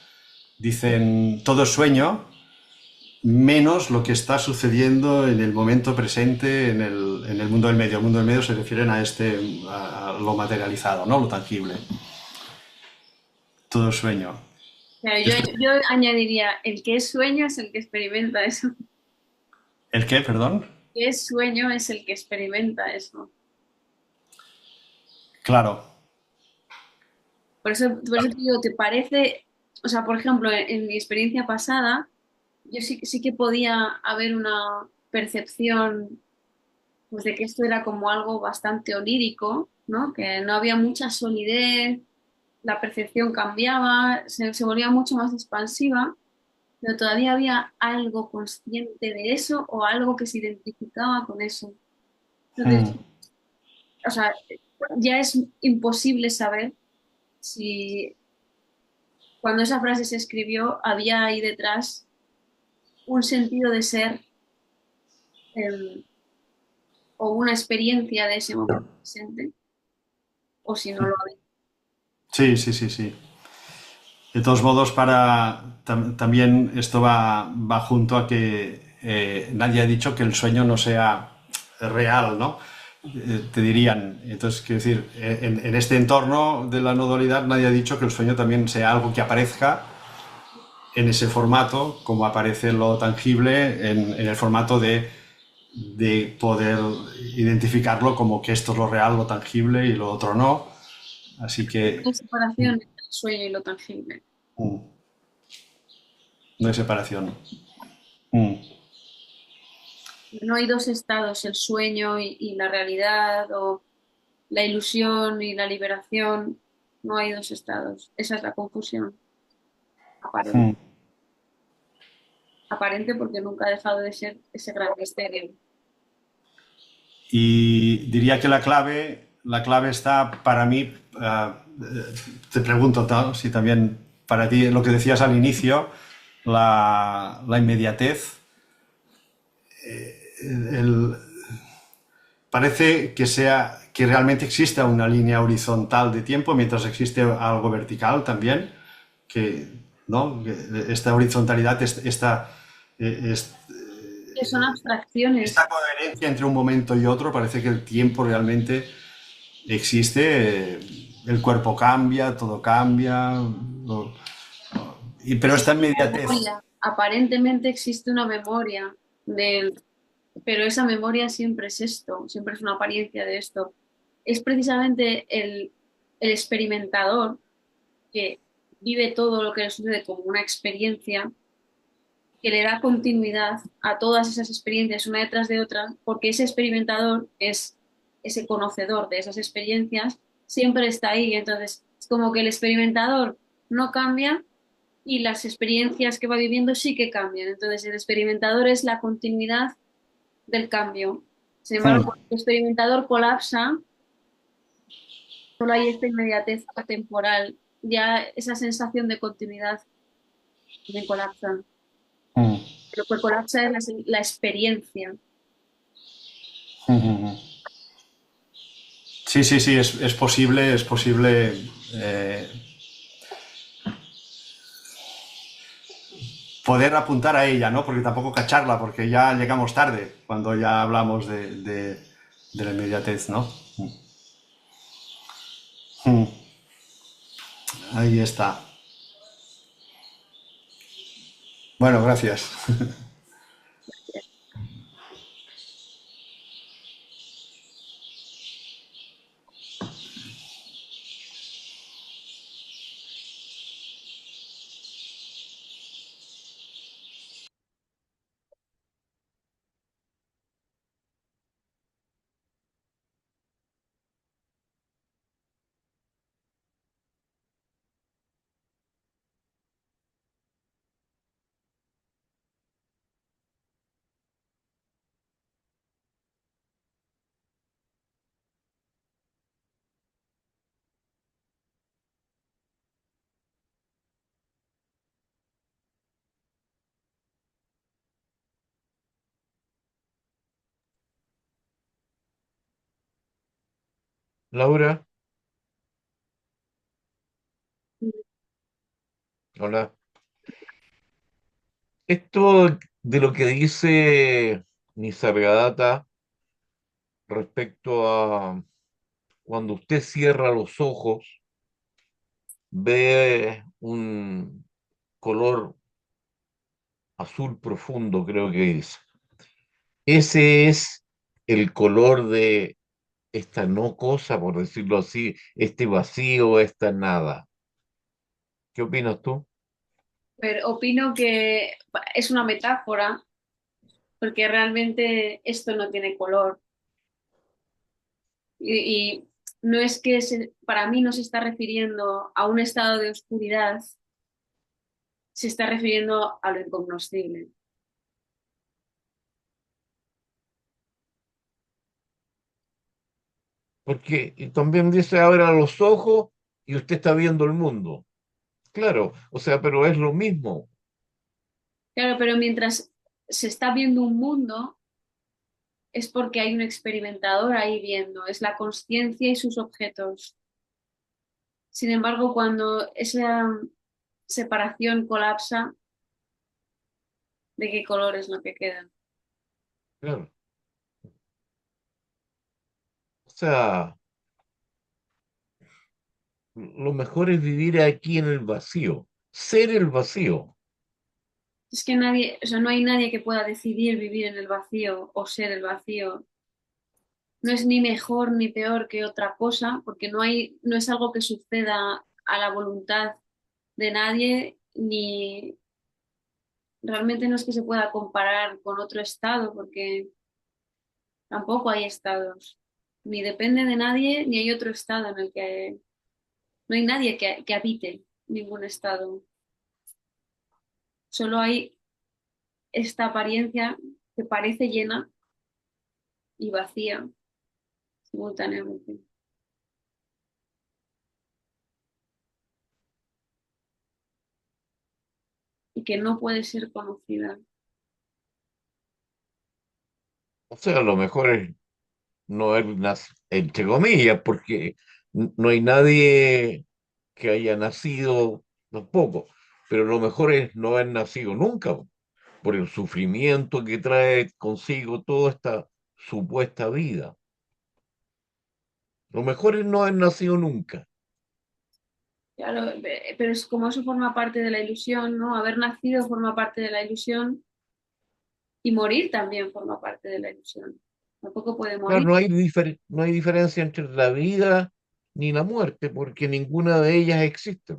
dicen todo es sueño, menos lo que está sucediendo en el momento presente en el mundo del medio. El mundo del medio se refieren a lo materializado, ¿no? Lo tangible. Todo es sueño. Claro, yo añadiría, el que es sueño es el que experimenta eso. ¿El qué, perdón? El que es sueño es el que experimenta eso. Claro. Por eso te digo, ¿te parece? O sea, por ejemplo, en mi experiencia pasada, yo sí que podía haber una percepción pues, de que esto era como algo bastante onírico, ¿no? Que no había mucha solidez, la percepción cambiaba, se volvía mucho más expansiva, pero todavía había algo consciente de eso o algo que se identificaba con eso. Entonces, o sea, ya es imposible saber si cuando esa frase se escribió había ahí detrás un sentido de ser o una experiencia de ese momento presente, o si no lo había. Sí. De todos modos, también esto va junto a que nadie ha dicho que el sueño no sea real, ¿no? Te dirían. Entonces, quiero decir, en este entorno de la no dualidad, nadie ha dicho que el sueño también sea algo que aparezca en ese formato, como aparece lo tangible en el formato de poder identificarlo como que esto es lo real, lo tangible y lo otro no. Así que... No hay separación entre el sueño y lo tangible. No hay separación. No hay dos estados, el sueño y la realidad, o la ilusión y la liberación. No hay dos estados. Esa es la confusión aparente. Mm. Aparente porque nunca ha dejado de ser ese gran misterio. Y diría que la clave está para mí, te pregunto ¿no? Si también para ti lo que decías al inicio, la inmediatez, el, parece que sea que realmente exista una línea horizontal de tiempo mientras existe algo vertical también, que, ¿no? Que esta horizontalidad, Que son abstracciones. esta coherencia entre un momento y otro, parece que el tiempo realmente existe, el cuerpo cambia, todo cambia, pero esta Existe una inmediatez. memoria. Aparentemente existe una memoria del, pero esa memoria siempre es esto, siempre es una apariencia de esto. Es precisamente el experimentador que vive todo lo que le sucede como una experiencia, que le da continuidad a todas esas experiencias una detrás de otra, porque ese experimentador es ese conocedor de esas experiencias, siempre está ahí. Entonces, es como que el experimentador no cambia y las experiencias que va viviendo sí que cambian. Entonces, el experimentador es la continuidad del cambio. Sin embargo, Hmm, cuando el experimentador colapsa, solo hay esta inmediatez atemporal, ya esa sensación de continuidad también colapsa. hmm, Lo que colapsa es la experiencia. hmm, hmm. Sí, sí, sí, es posible eh, poder apuntar a ella, ¿no? Porque tampoco cacharla, porque ya llegamos tarde cuando ya hablamos de la inmediatez, ¿no? Hmm, ahí está. Bueno, gracias. Laura, hola. Esto de lo que dice Nisargadatta respecto a cuando usted cierra los ojos, ve un color azul profundo, creo que es. Ese es el color de esta no cosa, por decirlo así, este vacío, esta nada. ¿Qué opinas tú? Pero opino que es una metáfora, porque realmente esto no tiene color. Y no es que para mí no se está refiriendo a un estado de oscuridad, se está refiriendo a lo incognoscible. Porque y también dice abra los ojos y usted está viendo el mundo. Claro, o sea, pero es lo mismo. Claro, pero mientras se está viendo un mundo, es porque hay un experimentador ahí viendo, es la conciencia y sus objetos. Sin embargo, cuando esa separación colapsa, ¿de qué color es lo que queda? Claro. O sea, lo mejor es vivir aquí en el vacío, ser el vacío. Es que nadie, o sea, no hay nadie que pueda decidir vivir en el vacío o ser el vacío. No es ni mejor ni peor que otra cosa, porque no es algo que suceda a la voluntad de nadie, ni realmente no es que se pueda comparar con otro estado, porque Tampoco hay estados. Ni depende de nadie, ni hay otro estado en el que no hay nadie que habite ningún estado. Solo hay esta apariencia que parece llena y vacía simultáneamente. Y que no puede ser conocida. O sea, a lo mejor es no haber nacido, entre comillas, porque no hay nadie que haya nacido tampoco, pero lo mejor es no haber nacido nunca, por el sufrimiento que trae consigo toda esta supuesta vida. Lo mejor es no haber nacido nunca. Claro, pero es como eso forma parte de la ilusión, ¿no? Haber nacido forma parte de la ilusión y morir también forma parte de la ilusión. Tampoco puede Claro, morir, no hay diferencia entre la vida ni la muerte, porque ninguna de ellas existe.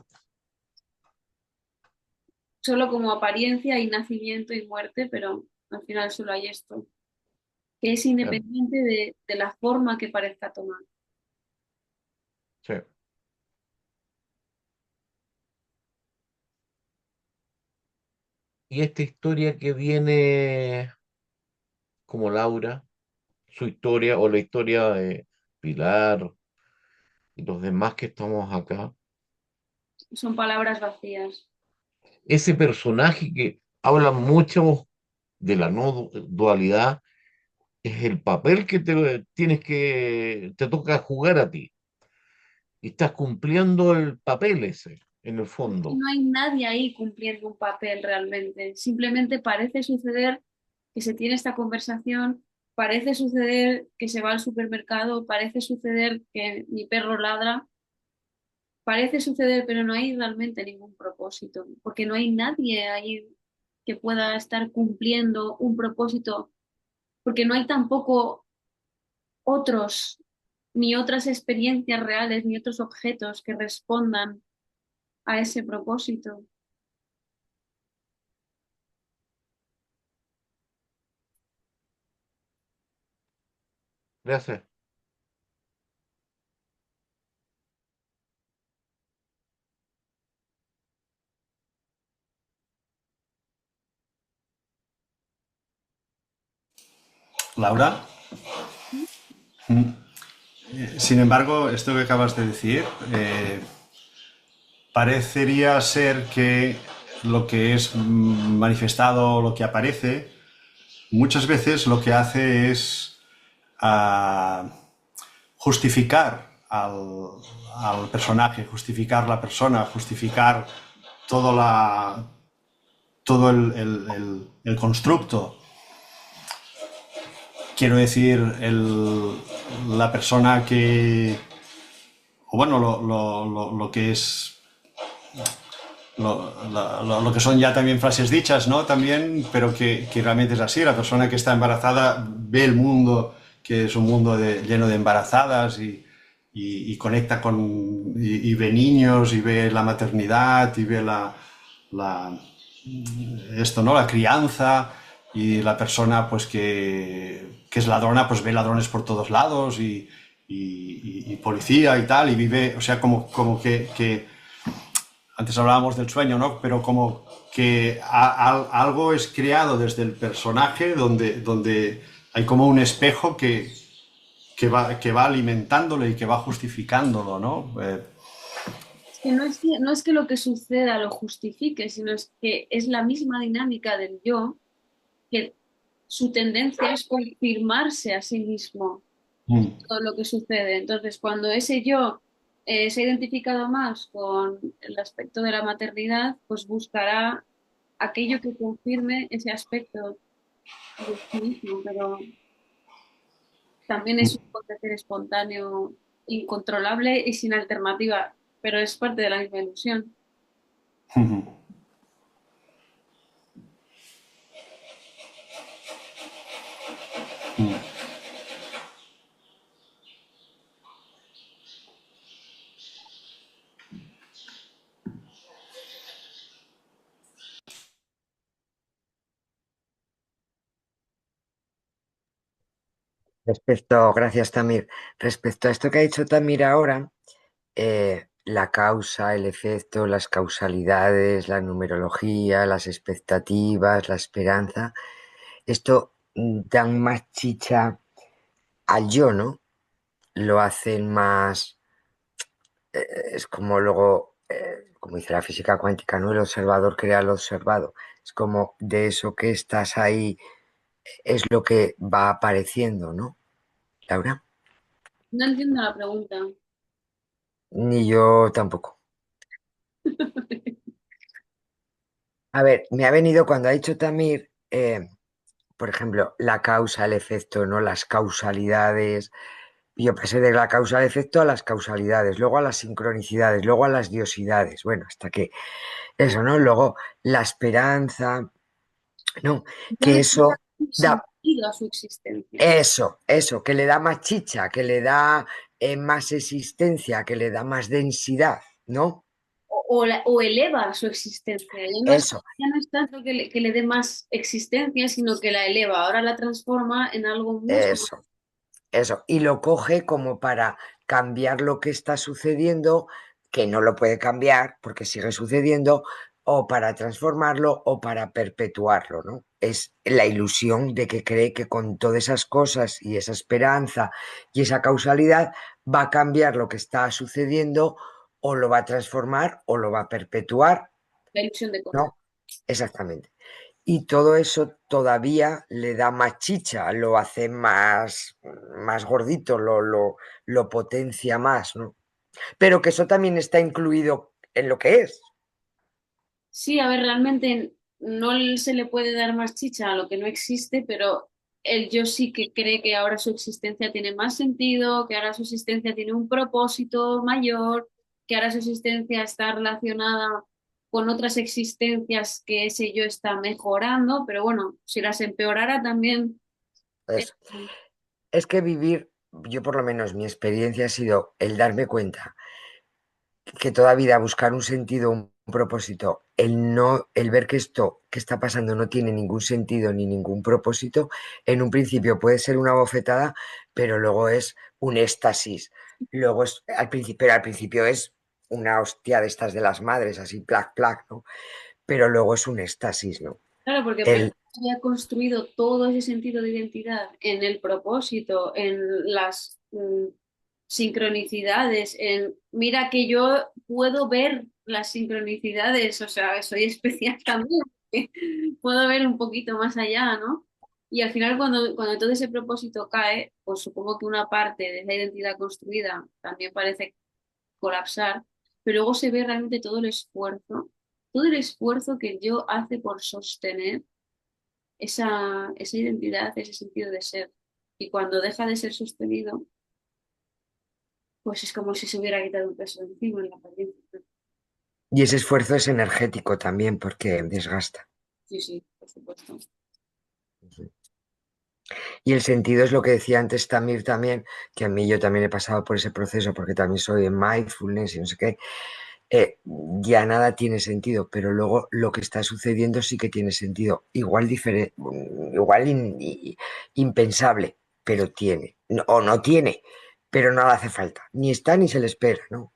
solo como apariencia y nacimiento y muerte, pero al final solo hay esto, que es Claro, independiente de la forma que parezca tomar. sí. Y esta historia que viene como Laura, su historia o la historia de Pilar y los demás que estamos acá, Son palabras vacías. ese personaje que habla mucho de la no dualidad es el papel que te toca jugar a ti. Y estás cumpliendo el papel ese, en el Y fondo. no hay nadie ahí cumpliendo un papel realmente. Simplemente parece suceder que se tiene esta conversación, parece suceder que se va al supermercado, parece suceder que mi perro ladra, parece suceder, pero no hay realmente ningún propósito, porque no hay nadie ahí que pueda estar cumpliendo un propósito, porque no hay tampoco otros, ni otras experiencias reales, ni otros objetos que respondan a ese propósito. Gracias. Laura. Sin embargo, esto que acabas de decir, parecería ser que lo que es manifestado, lo que aparece, muchas veces lo que hace es ah, justificar al personaje, justificar la persona, justificar todo, todo el constructo. Quiero decir, la persona que, o bueno, lo que es, lo que son ya también frases dichas, ¿no? También, pero que realmente es así. La persona que está embarazada ve el mundo, que es un mundo lleno de embarazadas y conecta con, y ve niños, y ve la maternidad, y ve la, esto, ¿no? La crianza, y la persona pues que es ladrona pues ve ladrones por todos lados y policía y tal, y vive, o sea, como que antes hablábamos del sueño, ¿no? Pero como que algo es creado desde el personaje donde hay como un espejo que va alimentándolo y que va justificándolo, ¿no? Que no es que lo que suceda lo justifique, sino es que es la misma dinámica del yo, que su tendencia es confirmarse a sí mismo todo lo que sucede. Entonces, cuando ese yo se ha identificado más con el aspecto de la maternidad, pues buscará aquello que confirme ese aspecto de sí mismo, pero también es un acontecer espontáneo, incontrolable y sin alternativa, pero es parte de la misma ilusión. Gracias Tamir. Respecto a esto que ha dicho Tamir ahora, la causa, el efecto, las causalidades, la numerología, las expectativas, la esperanza, esto dan más chicha al yo, ¿no? Lo hacen más, es como luego, como dice la física cuántica, ¿no? El observador crea al observado. Es como de eso que estás ahí, es lo que va apareciendo, ¿no? Laura, No entiendo la pregunta. ni yo tampoco. A ver, me ha venido cuando ha dicho Tamir, por ejemplo, la causa, el efecto, ¿no? Las causalidades. Yo pasé de la causa al efecto a las causalidades, luego a las sincronicidades, luego a las diosidades. Bueno, hasta que eso, ¿no? Luego la esperanza, ¿no? No Que le da eso un da, sentido a su existencia. eso, que le da más chicha, que le da más existencia, que le da más densidad, ¿no? O eleva su existencia. Eso, Ya no es tanto que le dé más existencia, sino que la eleva. Ahora la transforma en algo mucho más. eso. Eso, y lo coge como para cambiar lo que está sucediendo, que no lo puede cambiar porque sigue sucediendo, o para transformarlo o para perpetuarlo, ¿no? Es la ilusión de que cree que con todas esas cosas y esa esperanza y esa causalidad va a cambiar lo que está sucediendo o lo va a transformar o lo va a perpetuar, La ilusión de control. ¿no? Exactamente. Y todo eso todavía le da más chicha, lo hace más gordito, lo potencia más, ¿no? Pero que eso también está incluido en lo que es. Sí, a ver, realmente no se le puede dar más chicha a lo que no existe, pero él yo sí que cree que ahora su existencia tiene más sentido, que ahora su existencia tiene un propósito mayor, que ahora su existencia está relacionada con otras existencias que ese yo está mejorando, pero bueno, si las empeorara también. eh, Eso. Es que vivir, yo por lo menos mi experiencia ha sido el darme cuenta que toda vida buscar un sentido, un propósito, el ver que esto que está pasando no tiene ningún sentido ni ningún propósito, en un principio puede ser una bofetada, pero luego es un éxtasis. Luego es al principio, pero al principio es una hostia de estas de las madres, así plac, plac, ¿no? Pero luego es un éxtasis, ¿no? Claro, porque El, había construido todo ese sentido de identidad en el propósito, en las sincronicidades, en mira que yo puedo ver las sincronicidades, o sea, soy especial también, porque puedo ver un poquito más allá, ¿no? Y al final cuando todo ese propósito cae, pues supongo que una parte de esa identidad construida también parece colapsar, pero luego se ve realmente todo el esfuerzo que el yo hace por sostener esa identidad, ese sentido de ser. Y cuando deja de ser sostenido, pues es como si se hubiera quitado un peso de encima en la apariencia. y ese esfuerzo es energético también porque desgasta. Sí, sí, por supuesto. Y el sentido es lo que decía antes Tamir también, que a mí yo también he pasado por ese proceso porque también soy en mindfulness y no sé qué, ya nada tiene sentido, pero luego lo que está sucediendo sí que tiene sentido, igual diferente, igual impensable, pero tiene, o no tiene, pero no le hace falta, ni está ni se le espera, ¿no?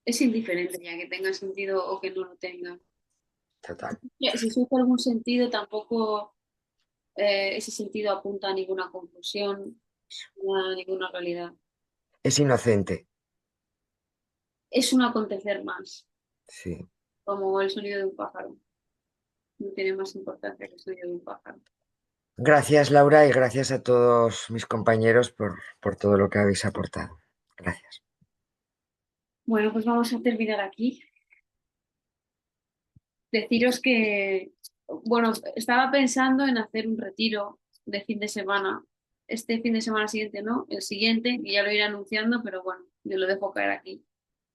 Es indiferente ya que tenga sentido o que no lo tenga. Total. Si surge algún sentido, tampoco ese sentido apunta a ninguna conclusión, a ninguna realidad. Es inocente, Es un acontecer más, sí. como el sonido de un pájaro. No tiene más importancia que el sonido de un pájaro. Gracias, Laura, y gracias a todos mis compañeros por todo lo que habéis aportado. Gracias. Bueno, pues vamos a terminar aquí. Deciros que, bueno, estaba pensando en hacer un retiro de fin de semana. Este fin de semana siguiente no, el siguiente, y ya lo iré anunciando, pero bueno, yo lo dejo caer aquí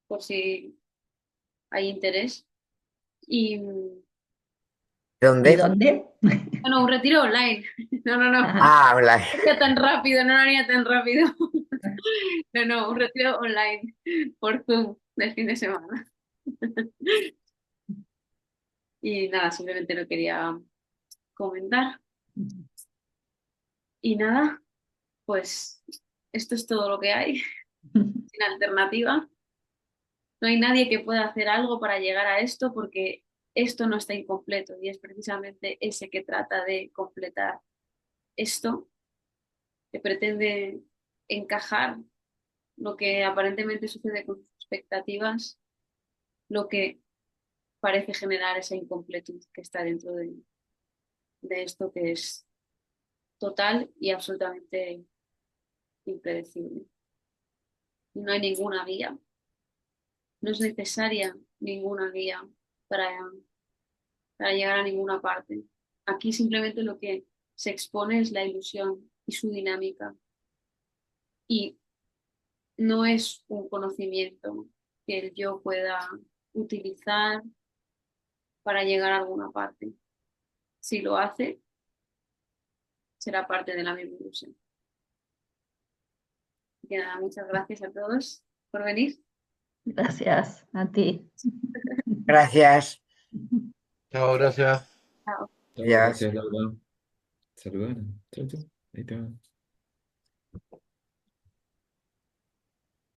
por si hay interés. Y ¿Y ¿Dónde? dónde? bueno, un retiro online. No, no, no, no Ah, hola. haría tan rápido, no lo haría tan rápido. No, no, un retiro online por Zoom del fin de semana. Y nada, simplemente lo quería comentar. Y nada, pues esto es todo lo que hay, sin alternativa. No hay nadie que pueda hacer algo para llegar a esto porque esto no está incompleto y es precisamente ese que trata de completar esto, que pretende encajar lo que aparentemente sucede con sus expectativas, lo que parece generar esa incompletud que está dentro de esto que es total y absolutamente impredecible. Y no hay ninguna guía, no es necesaria ninguna guía para, para llegar a ninguna parte. Aquí simplemente lo que se expone es la ilusión y su dinámica. Y no es un conocimiento que el yo pueda utilizar para llegar a alguna parte. Si lo hace, será parte de la misma ilusión. Así que nada, muchas gracias a todos por venir. Gracias a ti. Gracias. Chao, gracias. Chao. Chao, Adiós. gracias, Laura. Saludar. Chao, chao. Ahí te va.